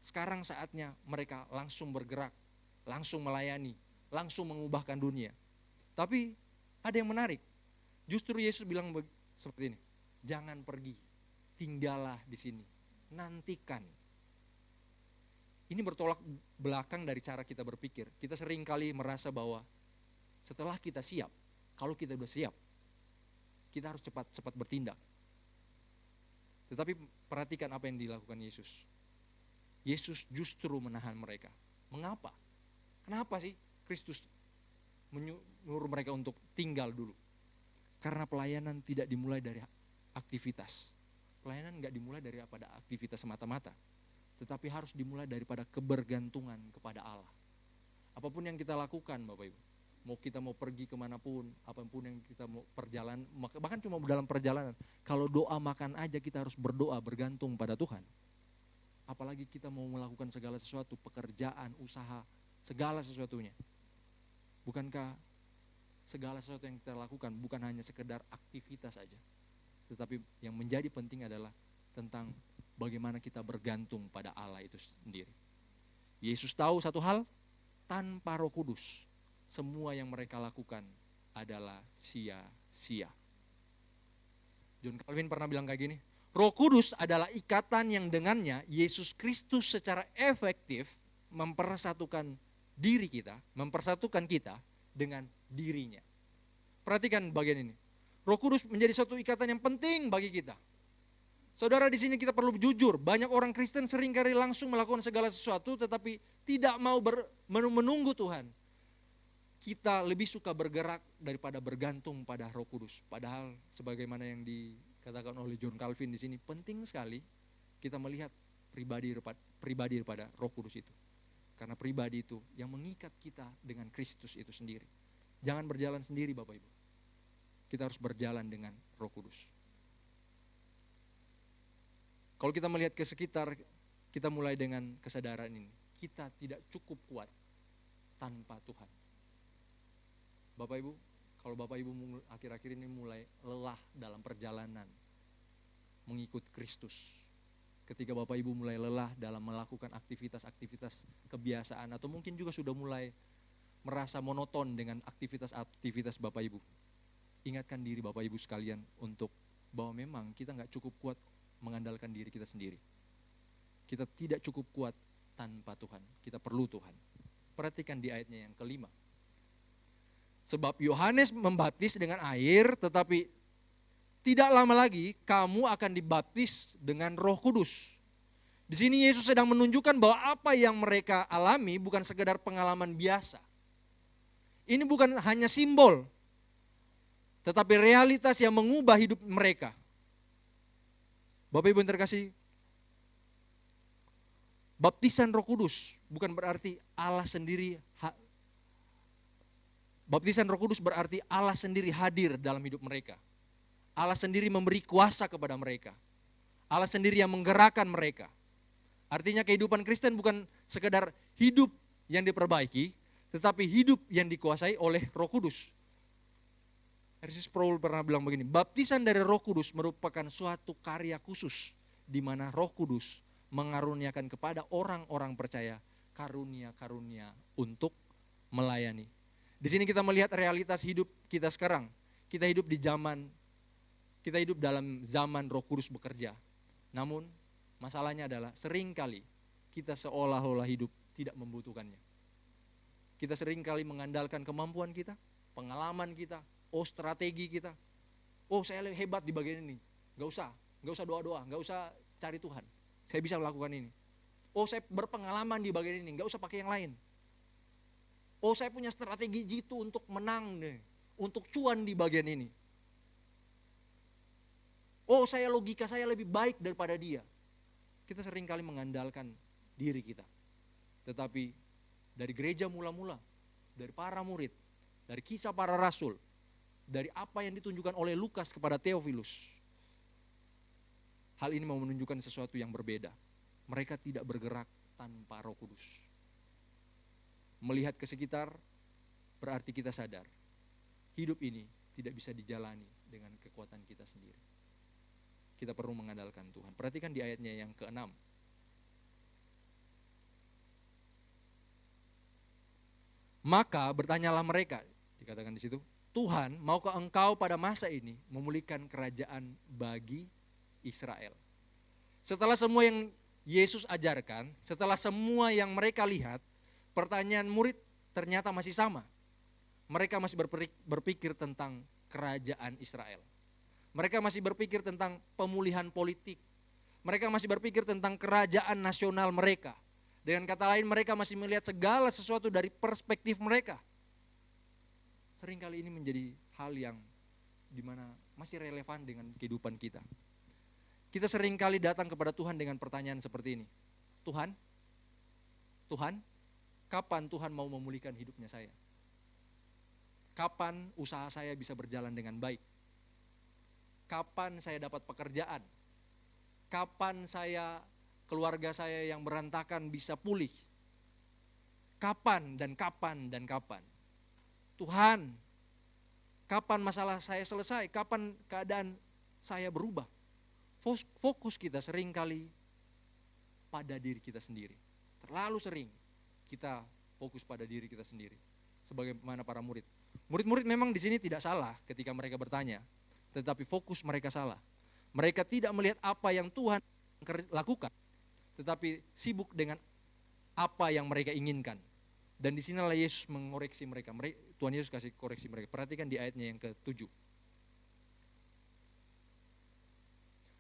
sekarang saatnya mereka langsung bergerak, langsung melayani, langsung mengubahkan dunia. Tapi ada yang menarik, justru Yesus bilang seperti ini, jangan pergi, tinggallah di sini, nantikan. Ini bertolak belakang dari cara kita berpikir. Kita sering kali merasa bahwa setelah kita siap, kalau kita sudah siap, kita harus cepat bertindak. Tetapi perhatikan apa yang dilakukan Yesus. Yesus justru menahan mereka. Mengapa? Kenapa sih Kristus menyuruh mereka untuk tinggal dulu? Karena pelayanan tidak dimulai dari aktivitas. Pelayanan nggak dimulai daripada aktivitas semata-mata, tetapi harus dimulai daripada kebergantungan kepada Allah. Apapun yang kita lakukan Bapak Ibu, kita mau pergi kemanapun, apapun yang kita mau perjalanan, bahkan cuma dalam perjalanan, kalau doa makan aja kita harus berdoa bergantung pada Tuhan. Apalagi kita mau melakukan segala sesuatu, pekerjaan, usaha, segala sesuatunya. Bukankah segala sesuatu yang kita lakukan bukan hanya sekedar aktivitas saja, tetapi yang menjadi penting adalah tentang bagaimana kita bergantung pada Allah itu sendiri. Yesus tahu satu hal, tanpa Roh Kudus, semua yang mereka lakukan adalah sia-sia. John Calvin pernah bilang kayak gini, Roh Kudus adalah ikatan yang dengannya Yesus Kristus secara efektif mempersatukan diri kita, mempersatukan kita dengan dirinya. Perhatikan bagian ini. Roh Kudus menjadi suatu ikatan yang penting bagi kita. Saudara, di sini kita perlu jujur, banyak orang Kristen seringkali langsung melakukan segala sesuatu tetapi tidak mau menunggu Tuhan. Kita lebih suka bergerak daripada bergantung pada Roh Kudus. Padahal sebagaimana yang dikatakan oleh John Calvin di sini, penting sekali kita melihat pribadi daripada Roh Kudus itu. Karena pribadi itu yang mengikat kita dengan Kristus itu sendiri. Jangan berjalan sendiri Bapak Ibu. Kita harus berjalan dengan Roh Kudus. Kalau kita melihat ke sekitar, kita mulai dengan kesadaran ini. Kita tidak cukup kuat tanpa Tuhan. Bapak Ibu, kalau Bapak Ibu akhir-akhir ini mulai lelah dalam perjalanan mengikut Kristus. Ketika Bapak Ibu mulai lelah dalam melakukan aktivitas-aktivitas kebiasaan atau mungkin juga sudah mulai merasa monoton dengan aktivitas-aktivitas Bapak Ibu. Ingatkan diri Bapak Ibu sekalian untuk bahwa memang kita gak cukup kuat mengandalkan diri kita sendiri. Kita tidak cukup kuat tanpa Tuhan. Kita perlu Tuhan. Perhatikan di ayatnya yang kelima. Sebab Yohanes membaptis dengan air, tetapi tidak lama lagi kamu akan dibaptis dengan Roh Kudus. Di sini Yesus sedang menunjukkan bahwa apa yang mereka alami bukan sekedar pengalaman biasa. Ini bukan hanya simbol, tetapi realitas yang mengubah hidup mereka. Bapak Ibu yang terkasih, baptisan Roh Kudus bukan berarti Allah sendiri. Baptisan Roh Kudus berarti Allah sendiri hadir dalam hidup mereka. Allah sendiri memberi kuasa kepada mereka. Allah sendiri yang menggerakkan mereka. Artinya kehidupan Kristen bukan sekedar hidup yang diperbaiki, tetapi hidup yang dikuasai oleh Roh Kudus. R.C. Sproul pernah bilang begini, baptisan dari Roh Kudus merupakan suatu karya khusus di mana Roh Kudus mengaruniakan kepada orang-orang percaya karunia-karunia untuk melayani. Di sini kita melihat realitas hidup kita sekarang. Kita hidup dalam zaman Roh Kudus bekerja. Namun masalahnya adalah seringkali kita seolah-olah hidup tidak membutuhkannya. Kita seringkali mengandalkan kemampuan kita, pengalaman kita, strategi kita. Saya hebat di bagian ini. Gak usah doa-doa, gak usah cari Tuhan. Saya bisa melakukan ini. Saya berpengalaman di bagian ini, gak usah pakai yang lain. Saya punya strategi jitu untuk menang deh, untuk cuan di bagian ini. Logika saya lebih baik daripada dia. Kita seringkali mengandalkan diri kita. Tetapi dari gereja mula-mula, dari para murid, dari kisah para rasul, dari apa yang ditunjukkan oleh Lukas kepada Theophilus, hal ini mau menunjukkan sesuatu yang berbeda. Mereka tidak bergerak tanpa Roh Kudus. Melihat ke sekitar berarti kita sadar hidup ini tidak bisa dijalani dengan kekuatan kita sendiri. Kita perlu mengandalkan Tuhan. Perhatikan di ayatnya yang ke-6. Maka bertanyalah mereka, dikatakan di situ, Tuhan, maukah Engkau pada masa ini memulihkan kerajaan bagi Israel? Setelah semua yang Yesus ajarkan, setelah semua yang mereka lihat, pertanyaan murid ternyata masih sama. Mereka masih berpikir tentang kerajaan Israel. Mereka masih berpikir tentang pemulihan politik. Mereka masih berpikir tentang kerajaan nasional mereka. Dengan kata lain, mereka masih melihat segala sesuatu dari perspektif mereka. Seringkali ini menjadi hal yang dimana masih relevan dengan kehidupan kita. Kita seringkali datang kepada Tuhan dengan pertanyaan seperti ini. Tuhan, kapan Tuhan mau memulihkan hidupnya saya? Kapan usaha saya bisa berjalan dengan baik? Kapan saya dapat pekerjaan? Kapan keluarga saya yang berantakan bisa pulih? Kapan dan kapan dan kapan? Tuhan, kapan masalah saya selesai? Kapan keadaan saya berubah? Fokus kita seringkali pada diri kita sendiri. Terlalu sering kita fokus pada diri kita sendiri. Sebagaimana para murid. Murid-murid memang di sini tidak salah ketika mereka bertanya, tetapi fokus mereka salah. Mereka tidak melihat apa yang Tuhan lakukan, tetapi sibuk dengan apa yang mereka inginkan. Dan disinilah Yesus mengoreksi mereka. Tuhan Yesus kasih koreksi mereka. Perhatikan di ayatnya yang ke-7.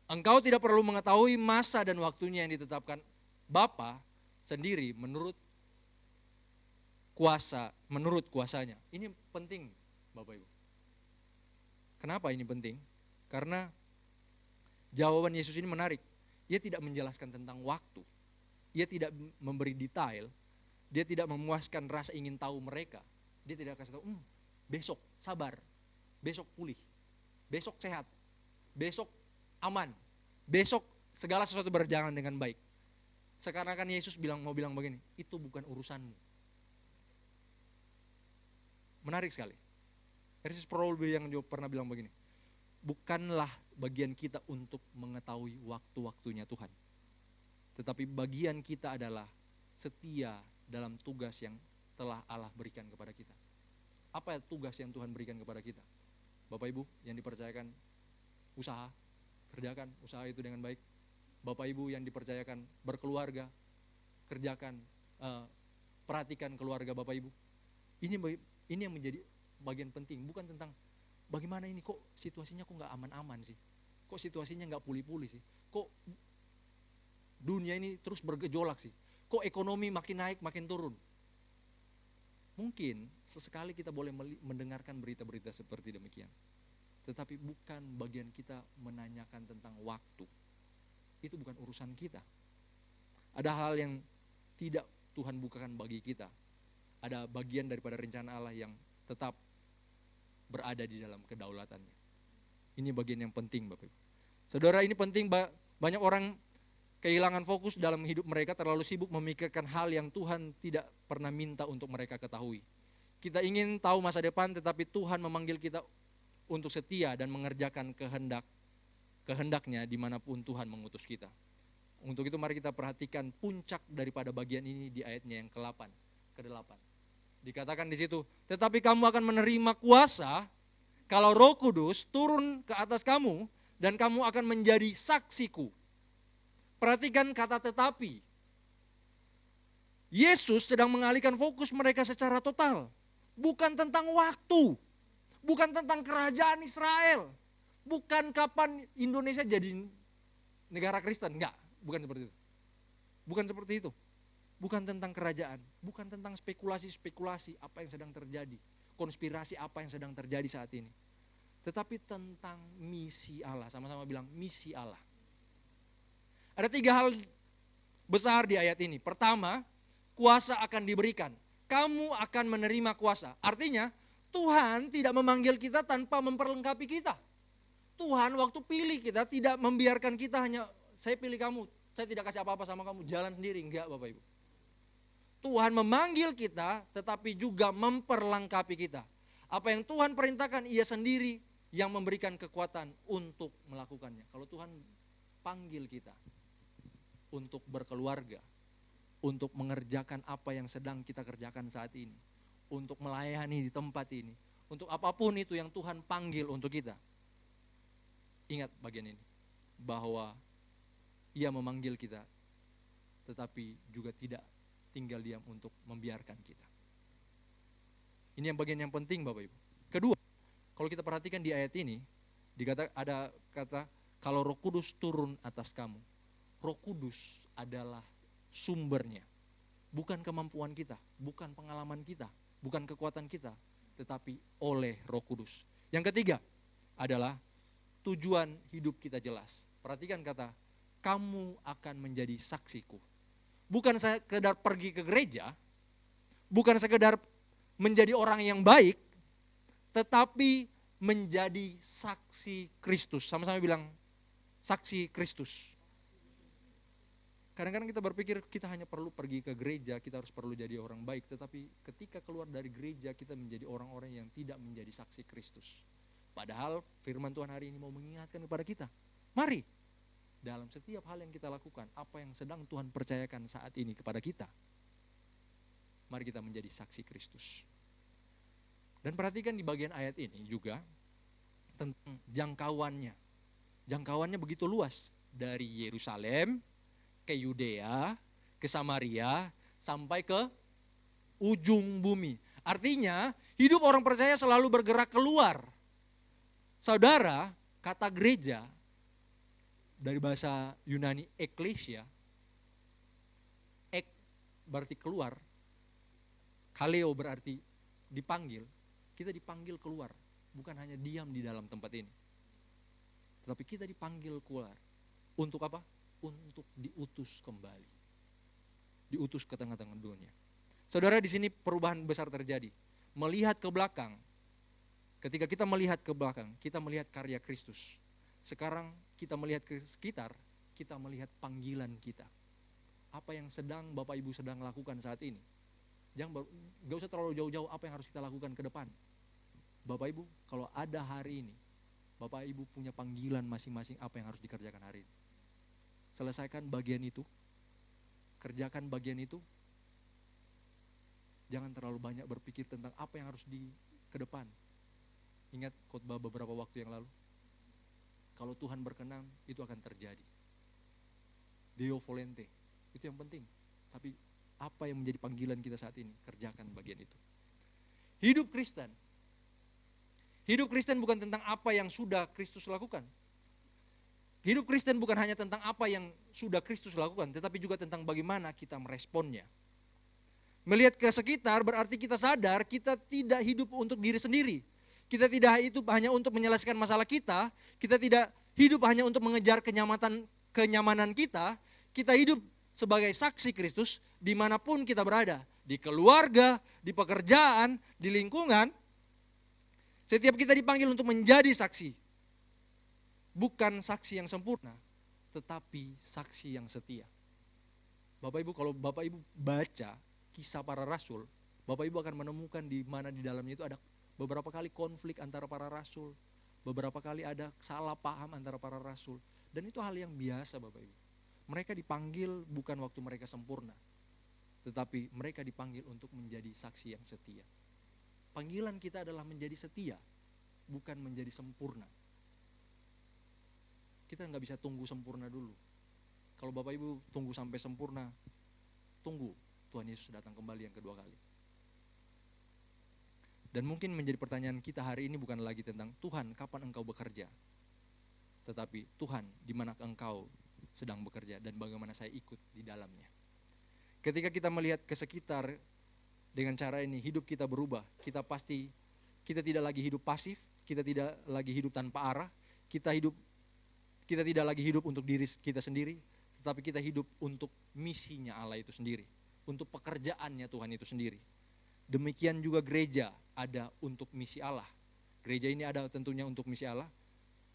Engkau tidak perlu mengetahui masa dan waktunya yang ditetapkan Bapa sendiri menurut kuasanya. Ini penting Bapak Ibu. Kenapa ini penting? Karena jawaban Yesus ini menarik. Dia tidak menjelaskan tentang waktu. Dia tidak memberi detail. Dia tidak memuaskan rasa ingin tahu mereka. Dia tidak kasih tahu, besok sabar, besok pulih, besok sehat, besok aman, besok segala sesuatu berjalan dengan baik. Sekarang kan Yesus mau bilang begini, itu bukan urusanmu. Menarik sekali. Yesus yang juga pernah bilang begini, bukanlah bagian kita untuk mengetahui waktu-waktunya Tuhan. Tetapi bagian kita adalah setia dalam tugas yang telah Allah berikan kepada kita. Apa tugas yang Tuhan berikan kepada kita? Bapak Ibu yang dipercayakan usaha, kerjakan usaha itu dengan baik. Bapak Ibu yang dipercayakan berkeluarga, kerjakan, perhatikan keluarga Bapak Ibu. Ini yang menjadi bagian penting, bukan tentang bagaimana ini kok situasinya kok nggak aman-aman sih, kok situasinya nggak pulih-pulih sih, kok dunia ini terus bergejolak sih, kok ekonomi makin naik makin turun. Mungkin sesekali kita boleh mendengarkan berita-berita seperti demikian, tetapi bukan bagian kita menanyakan tentang waktu. Itu bukan urusan kita. Ada hal yang tidak Tuhan bukakan bagi kita. Ada bagian daripada rencana Allah yang tetap berada di dalam kedaulatannya. Ini bagian yang penting Bapak Ibu. Saudara, ini penting, banyak orang kehilangan fokus dalam hidup mereka, terlalu sibuk memikirkan hal yang Tuhan tidak pernah minta untuk mereka ketahui. Kita ingin tahu masa depan, tetapi Tuhan memanggil kita untuk setia dan mengerjakan kehendaknya dimanapun Tuhan mengutus kita. Untuk itu mari kita perhatikan puncak daripada bagian ini di ayatnya yang ke-8. Dikatakan di situ, tetapi kamu akan menerima kuasa kalau Roh Kudus turun ke atas kamu dan kamu akan menjadi saksiku. Perhatikan kata tetapi. Yesus sedang mengalihkan fokus mereka secara total. Bukan tentang waktu, bukan tentang kerajaan Israel, bukan kapan Indonesia jadi negara Kristen, enggak, bukan seperti itu. Bukan seperti itu. Bukan tentang kerajaan, bukan tentang spekulasi-spekulasi apa yang sedang terjadi, konspirasi apa yang sedang terjadi saat ini. Tetapi tentang misi Allah, sama-sama bilang misi Allah. Ada 3 hal besar di ayat ini. Pertama, kuasa akan diberikan. Kamu akan menerima kuasa. Artinya, Tuhan tidak memanggil kita tanpa memperlengkapi kita. Tuhan waktu pilih kita tidak membiarkan kita hanya, saya pilih kamu, saya tidak kasih apa-apa sama kamu, jalan sendiri. Enggak Bapak Ibu. Tuhan memanggil kita tetapi juga memperlengkapi kita. Apa yang Tuhan perintahkan, Ia sendiri yang memberikan kekuatan untuk melakukannya. Kalau Tuhan panggil kita untuk berkeluarga, untuk mengerjakan apa yang sedang kita kerjakan saat ini, untuk melayani di tempat ini, untuk apapun itu yang Tuhan panggil untuk kita. Ingat bagian ini, bahwa Ia memanggil kita, tetapi juga tidak tinggal diam untuk membiarkan kita. Ini yang bagian yang penting Bapak Ibu. Kedua, kalau kita perhatikan di ayat ini, ada kata, kalau Roh Kudus turun atas kamu. Roh Kudus adalah sumbernya. Bukan kemampuan kita, bukan pengalaman kita, bukan kekuatan kita, tetapi oleh Roh Kudus. Yang ketiga adalah tujuan hidup kita jelas. Perhatikan kata, kamu akan menjadi saksiku. Bukan sekedar pergi ke gereja, bukan sekedar menjadi orang yang baik, tetapi menjadi saksi Kristus. Sama-sama bilang, saksi Kristus. Kadang-kadang kita berpikir kita hanya perlu pergi ke gereja, kita harus perlu jadi orang baik. Tetapi ketika keluar dari gereja, kita menjadi orang-orang yang tidak menjadi saksi Kristus. Padahal firman Tuhan hari ini mau mengingatkan kepada kita. Mari, dalam setiap hal yang kita lakukan, apa yang sedang Tuhan percayakan saat ini kepada kita, mari kita menjadi saksi Kristus. Dan perhatikan di bagian ayat ini juga tentang jangkauannya. Jangkauannya begitu luas, dari Yerusalem ke Yudea, ke Samaria, sampai ke ujung bumi. Artinya hidup orang percaya selalu bergerak keluar. Saudara, kata gereja dari bahasa Yunani eklesia, ek berarti keluar, kaleo berarti dipanggil. Kita dipanggil keluar, bukan hanya diam di dalam tempat ini. Tetapi kita dipanggil keluar. Untuk apa? Untuk diutus kembali. Diutus ke tengah-tengah dunia. Saudara, di sini perubahan besar terjadi. Melihat ke belakang, ketika kita melihat ke belakang, kita melihat karya Kristus. Sekarang kita melihat ke sekitar, kita melihat panggilan kita. Apa yang sedang Bapak Ibu sedang lakukan saat ini. Gak usah terlalu jauh-jauh apa yang harus kita lakukan ke depan. Bapak Ibu, kalau ada hari ini, Bapak Ibu punya panggilan masing-masing apa yang harus dikerjakan hari ini. Selesaikan bagian itu, kerjakan bagian itu. Jangan terlalu banyak berpikir tentang apa yang harus ke depan. Ingat khotbah beberapa waktu yang lalu. Kalau Tuhan berkenan, itu akan terjadi. Deo volente, itu yang penting. Tapi apa yang menjadi panggilan kita saat ini, kerjakan bagian itu. Hidup Kristen bukan tentang apa yang sudah Kristus lakukan. Hidup Kristen bukan hanya tentang apa yang sudah Kristus lakukan, tetapi juga tentang bagaimana kita meresponnya. Melihat ke sekitar berarti kita sadar kita tidak hidup untuk diri sendiri. Kita tidak hidup hanya untuk menyelesaikan masalah kita tidak hidup hanya untuk mengejar kenyamanan kita hidup sebagai saksi Kristus dimanapun kita berada. Di keluarga, di pekerjaan, di lingkungan. Setiap kita dipanggil untuk menjadi saksi. Bukan saksi yang sempurna, tetapi saksi yang setia. Bapak Ibu, kalau Bapak Ibu baca kisah para rasul, Bapak Ibu akan menemukan di mana di dalamnya itu ada beberapa kali konflik antara para rasul, beberapa kali ada salah paham antara para rasul. Dan itu hal yang biasa Bapak Ibu. Mereka dipanggil bukan waktu mereka sempurna, tetapi mereka dipanggil untuk menjadi saksi yang setia. Panggilan kita adalah menjadi setia, bukan menjadi sempurna. Kita nggak bisa tunggu sempurna dulu. Kalau Bapak Ibu tunggu sampai sempurna, tunggu Tuhan Yesus datang kembali yang kedua kali. Dan mungkin menjadi pertanyaan kita hari ini bukan lagi tentang Tuhan kapan engkau bekerja, tetapi Tuhan di mana engkau sedang bekerja dan bagaimana saya ikut di dalamnya. Ketika kita melihat ke sekitar dengan cara ini, hidup kita berubah. Kita tidak lagi hidup pasif, kita tidak lagi hidup tanpa arah, kita tidak lagi hidup untuk diri kita sendiri, tetapi kita hidup untuk misinya Allah itu sendiri, untuk pekerjaannya Tuhan itu sendiri. Demikian juga gereja ada untuk misi Allah. Gereja ini ada tentunya untuk misi Allah.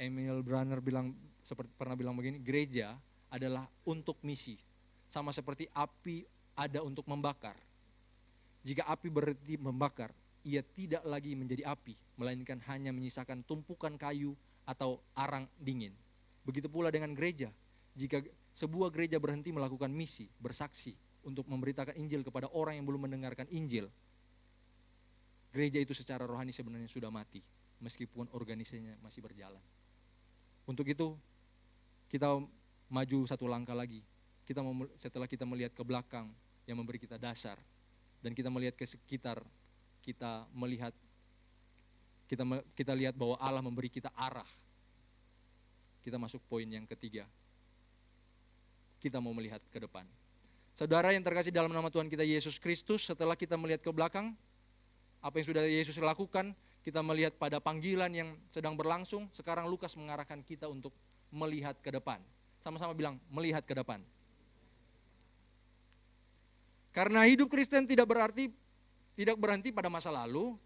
Emil Brunner pernah bilang begini, gereja adalah untuk misi. Sama seperti api ada untuk membakar. Jika api berhenti membakar, ia tidak lagi menjadi api, melainkan hanya menyisakan tumpukan kayu atau arang dingin. Begitu pula dengan gereja. Jika sebuah gereja berhenti melakukan misi, bersaksi untuk memberitakan Injil kepada orang yang belum mendengarkan Injil, gereja itu secara rohani sebenarnya sudah mati, meskipun organisasinya masih berjalan. Untuk itu, kita maju satu langkah lagi. Setelah kita melihat ke belakang yang memberi kita dasar, dan kita melihat ke sekitar, kita lihat bahwa Allah memberi kita arah. Kita masuk poin yang ketiga. Kita mau melihat ke depan. Saudara yang terkasih dalam nama Tuhan kita Yesus Kristus, setelah kita melihat ke belakang, apa yang sudah Yesus lakukan, kita melihat pada panggilan yang sedang berlangsung, sekarang Lukas mengarahkan kita untuk melihat ke depan. Sama-sama bilang, melihat ke depan. Karena hidup Kristen tidak berhenti pada masa lalu,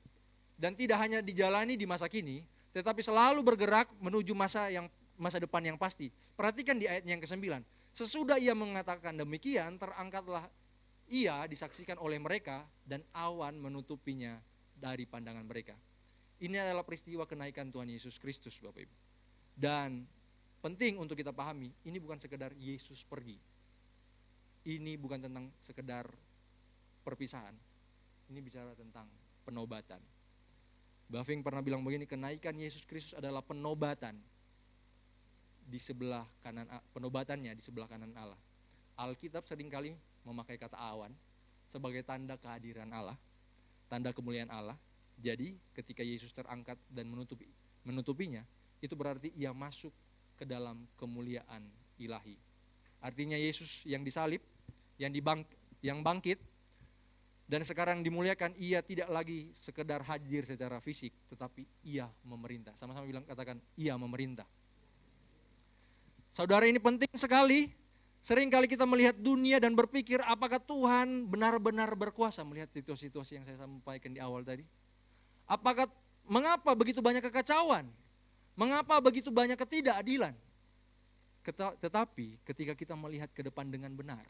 dan tidak hanya dijalani di masa kini, tetapi selalu bergerak menuju masa depan yang pasti. Perhatikan di ayat yang ke-9. Sesudah ia mengatakan demikian, terangkatlah ia disaksikan oleh mereka, dan awan menutupinya dari pandangan mereka. Ini adalah peristiwa kenaikan Tuhan Yesus Kristus, Bapak Ibu. Dan penting untuk kita pahami, ini bukan sekedar Yesus pergi. Ini bukan tentang sekedar perpisahan. Ini bicara tentang penobatan. Buffing pernah bilang begini, kenaikan Yesus Kristus adalah penobatan di sebelah kanan, penobatannya di sebelah kanan Allah. Alkitab seringkali memakai kata awan sebagai tanda kehadiran Allah, tanda kemuliaan Allah. Jadi ketika Yesus terangkat dan menutupinya, itu berarti ia masuk ke dalam kemuliaan ilahi. Artinya Yesus yang disalib, yang bangkit, dan sekarang dimuliakan, ia tidak lagi sekedar hadir secara fisik, tetapi ia memerintah. Sama-sama bilang, katakan, ia memerintah. Saudara, ini penting sekali. Seringkali kita melihat dunia dan berpikir, apakah Tuhan benar-benar berkuasa? Melihat situasi-situasi yang saya sampaikan di awal tadi. Mengapa begitu banyak kekacauan? Mengapa begitu banyak ketidakadilan? Tetapi ketika kita melihat ke depan dengan benar,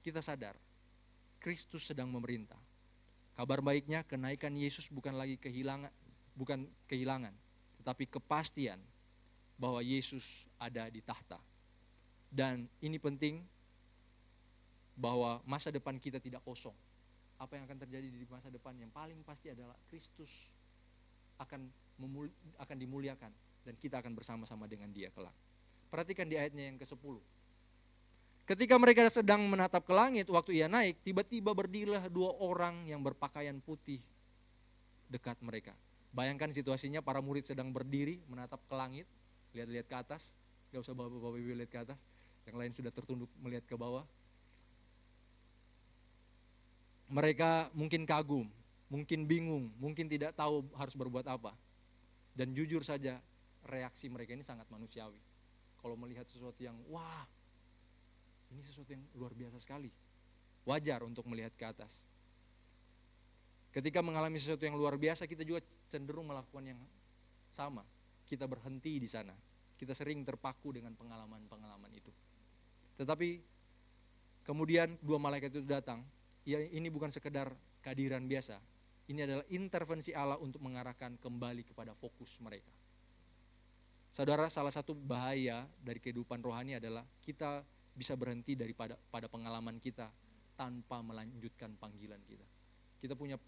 kita sadar, Kristus sedang memerintah. Kabar baiknya, kenaikan Yesus bukan kehilangan, tetapi kepastian bahwa Yesus ada di tahta. Dan ini penting, bahwa masa depan kita tidak kosong. Apa yang akan terjadi di masa depan yang paling pasti adalah Kristus akan dimuliakan, dan kita akan bersama-sama dengan Dia kelak. Perhatikan di ayatnya yang ke-10. Ketika mereka sedang menatap ke langit waktu ia naik, tiba-tiba berdirilah 2 orang yang berpakaian putih dekat mereka. Bayangkan situasinya, para murid sedang berdiri menatap ke langit, lihat-lihat ke atas. Gak usah bapak-bapak ibu lihat ke atas, yang lain sudah tertunduk melihat ke bawah. Mereka mungkin kagum, mungkin bingung, mungkin tidak tahu harus berbuat apa. Dan jujur saja, reaksi mereka ini sangat manusiawi. Kalau melihat sesuatu yang, wah, ini sesuatu yang luar biasa sekali. Wajar untuk melihat ke atas. Ketika mengalami sesuatu yang luar biasa, kita juga cenderung melakukan yang sama. Kita berhenti di sana. Kita sering terpaku dengan pengalaman-pengalaman itu. Tetapi kemudian 2 malaikat itu datang. Ya, ini bukan sekedar kehadiran biasa. Ini adalah intervensi Allah untuk mengarahkan kembali kepada fokus mereka. Saudara, salah satu bahaya dari kehidupan rohani adalah kita bisa berhenti pada pengalaman kita tanpa melanjutkan panggilan kita. Kita punya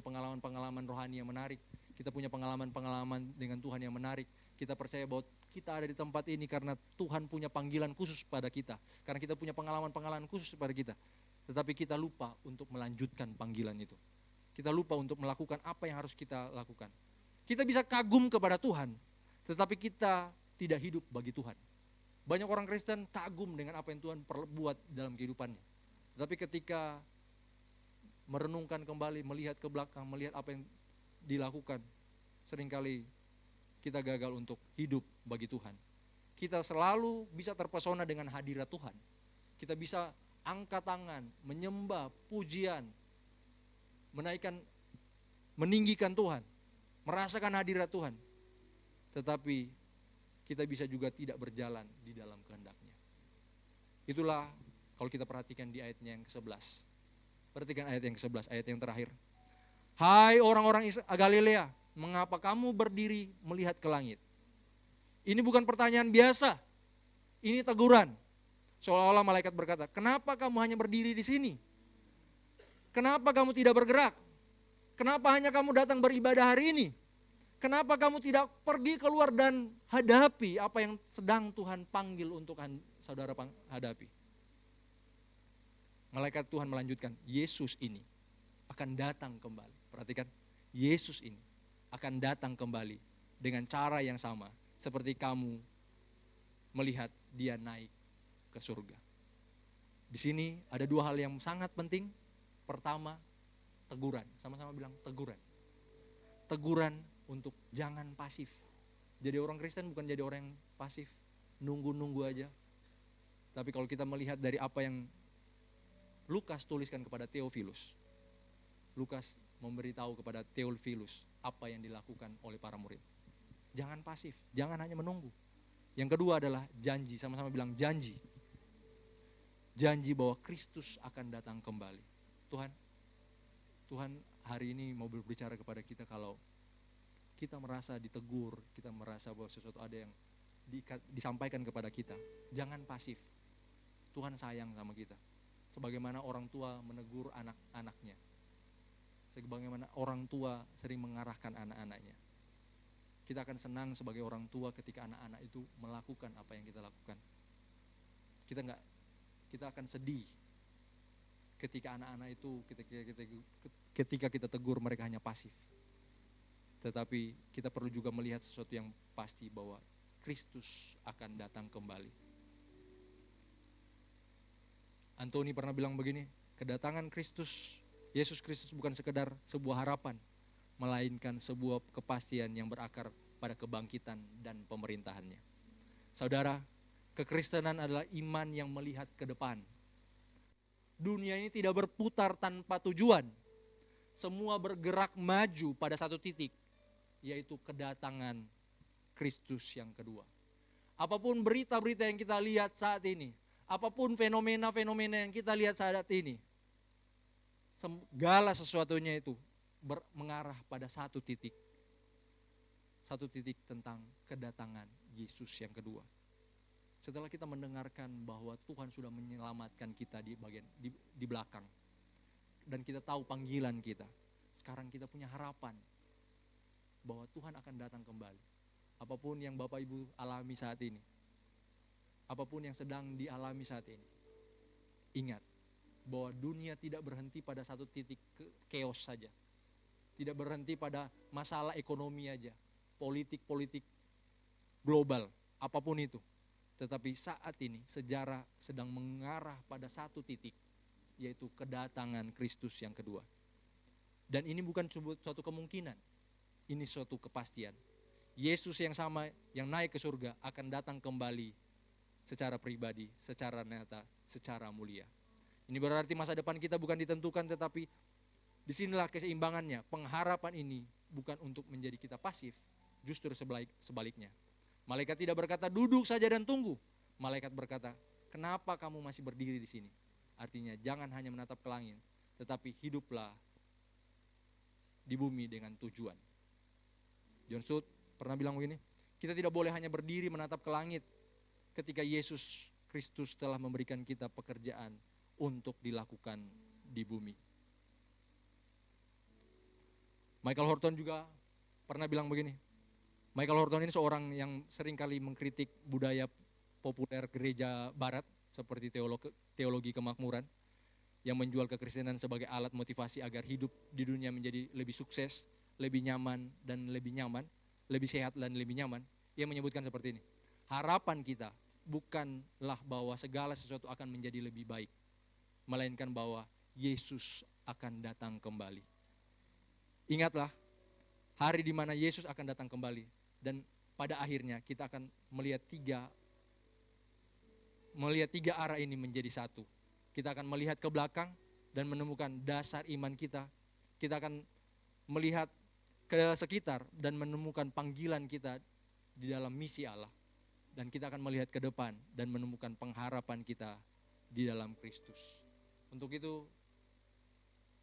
pengalaman-pengalaman rohani yang menarik. Kita punya pengalaman-pengalaman dengan Tuhan yang menarik. Kita percaya bahwa kita ada di tempat ini karena Tuhan punya panggilan khusus pada kita. Karena kita punya pengalaman-pengalaman khusus pada kita. Tetapi kita lupa untuk melanjutkan panggilan itu. Kita lupa untuk melakukan apa yang harus kita lakukan. Kita bisa kagum kepada Tuhan, tetapi kita tidak hidup bagi Tuhan. Banyak orang Kristen kagum dengan apa yang Tuhan perbuat dalam kehidupannya. Tetapi ketika merenungkan kembali, melihat ke belakang, melihat apa yang dilakukan, seringkali kita gagal untuk hidup bagi Tuhan. Kita selalu bisa terpesona dengan hadirat Tuhan. Kita bisa angkat tangan, menyembah, pujian, meninggikan Tuhan, merasakan hadirat Tuhan. Tetapi kita bisa juga tidak berjalan di dalam kehendak-Nya. Itulah kalau kita perhatikan di ayatnya yang ke-11. Perhatikan ayat yang ke-11, ayat yang terakhir. Hai orang-orang Galilea, mengapa kamu berdiri melihat ke langit? Ini bukan pertanyaan biasa, ini teguran. Seolah-olah malaikat berkata, kenapa kamu hanya berdiri di sini? Kenapa kamu tidak bergerak? Kenapa hanya kamu datang beribadah hari ini? Kenapa kamu tidak pergi keluar dan hadapi apa yang sedang Tuhan panggil untuk saudara hadapi? Malaikat Tuhan melanjutkan, Yesus ini akan datang kembali. Perhatikan, Yesus ini akan datang kembali dengan cara yang sama seperti kamu melihat dia naik ke surga. Di sini ada dua hal yang sangat penting. Pertama, teguran. Sama-sama bilang teguran. Teguran untuk jangan pasif. Jadi orang Kristen bukan jadi orang yang pasif, nunggu-nunggu aja. Tapi kalau kita melihat dari apa yang Lukas tuliskan kepada Theophilus, Lukas memberitahu kepada Theophilus apa yang dilakukan oleh para murid. Jangan pasif, jangan hanya menunggu. Yang kedua adalah janji, sama-sama bilang janji. Janji bahwa Kristus akan datang kembali. Tuhan hari ini mau berbicara kepada kita kalau kita merasa ditegur, kita merasa bahwa sesuatu ada yang disampaikan kepada kita. Jangan pasif, Tuhan sayang sama kita. Sebagaimana orang tua menegur anak-anaknya. Sebagaimana orang tua sering mengarahkan anak-anaknya. Kita akan senang sebagai orang tua ketika anak-anak itu melakukan apa yang kita lakukan. Kita akan sedih ketika anak-anak itu ketika kita tegur mereka hanya pasif. Tetapi kita perlu juga melihat sesuatu yang pasti bahwa Kristus akan datang kembali. Antoni pernah bilang begini, kedatangan Yesus Kristus bukan sekedar sebuah harapan, melainkan sebuah kepastian yang berakar pada kebangkitan dan pemerintahannya. Saudara, kekristenan adalah iman yang melihat ke depan. Dunia ini tidak berputar tanpa tujuan. Semua bergerak maju pada satu titik, yaitu kedatangan Kristus yang kedua. Apapun berita-berita yang kita lihat saat ini, apapun fenomena-fenomena yang kita lihat saat ini, segala sesuatunya itu mengarah pada satu titik. Satu titik tentang kedatangan Yesus yang kedua. Setelah kita mendengarkan bahwa Tuhan sudah menyelamatkan kita di belakang, dan kita tahu panggilan kita, sekarang kita punya harapan bahwa Tuhan akan datang kembali. Apapun yang Bapak Ibu alami saat ini, apapun yang sedang dialami saat ini, ingat bahwa dunia tidak berhenti pada satu titik chaos saja. Tidak berhenti pada masalah ekonomi aja, politik global, apapun itu. Tetapi saat ini sejarah sedang mengarah pada satu titik, yaitu kedatangan Kristus yang kedua. Dan ini bukan suatu kemungkinan, ini suatu kepastian. Yesus yang sama yang naik ke surga akan datang kembali secara pribadi, secara nyata, secara mulia. Ini berarti masa depan kita bukan ditentukan, tetapi disinilah keseimbangannya. Pengharapan ini bukan untuk menjadi kita pasif, justru sebaliknya. Malaikat tidak berkata duduk saja dan tunggu. Malaikat berkata, kenapa kamu masih berdiri di sini? Artinya jangan hanya menatap ke langit, tetapi hiduplah di bumi dengan tujuan. John Stott pernah bilang begini, kita tidak boleh hanya berdiri menatap ke langit ketika Yesus Kristus telah memberikan kita pekerjaan untuk dilakukan di bumi. Michael Horton juga pernah bilang begini. Michael Horton ini seorang yang seringkali mengkritik budaya populer gereja barat seperti teologi kemakmuran yang menjual kekristenan sebagai alat motivasi agar hidup di dunia menjadi lebih sukses, lebih nyaman dan lebih nyaman, lebih sehat dan lebih nyaman. Ia menyebutkan seperti ini. Harapan kita bukanlah bahwa segala sesuatu akan menjadi lebih baik, melainkan bahwa Yesus akan datang kembali. Ingatlah hari di mana Yesus akan datang kembali, dan pada akhirnya kita akan melihat tiga arah ini menjadi satu. Kita akan melihat ke belakang dan menemukan dasar iman kita. Kita akan melihat ke sekitar dan menemukan panggilan kita di dalam misi Allah. Dan kita akan melihat ke depan dan menemukan pengharapan kita di dalam Kristus. Untuk itu,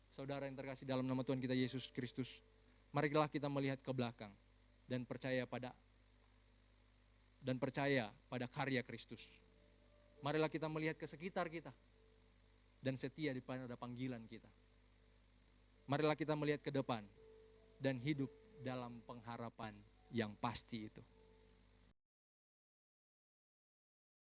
saudara yang terkasih dalam nama Tuhan kita Yesus Kristus, marilah kita melihat ke belakang dan percaya pada karya Kristus. Marilah kita melihat ke sekitar kita dan setia pada panggilan kita. Marilah kita melihat ke depan dan hidup dalam pengharapan yang pasti itu.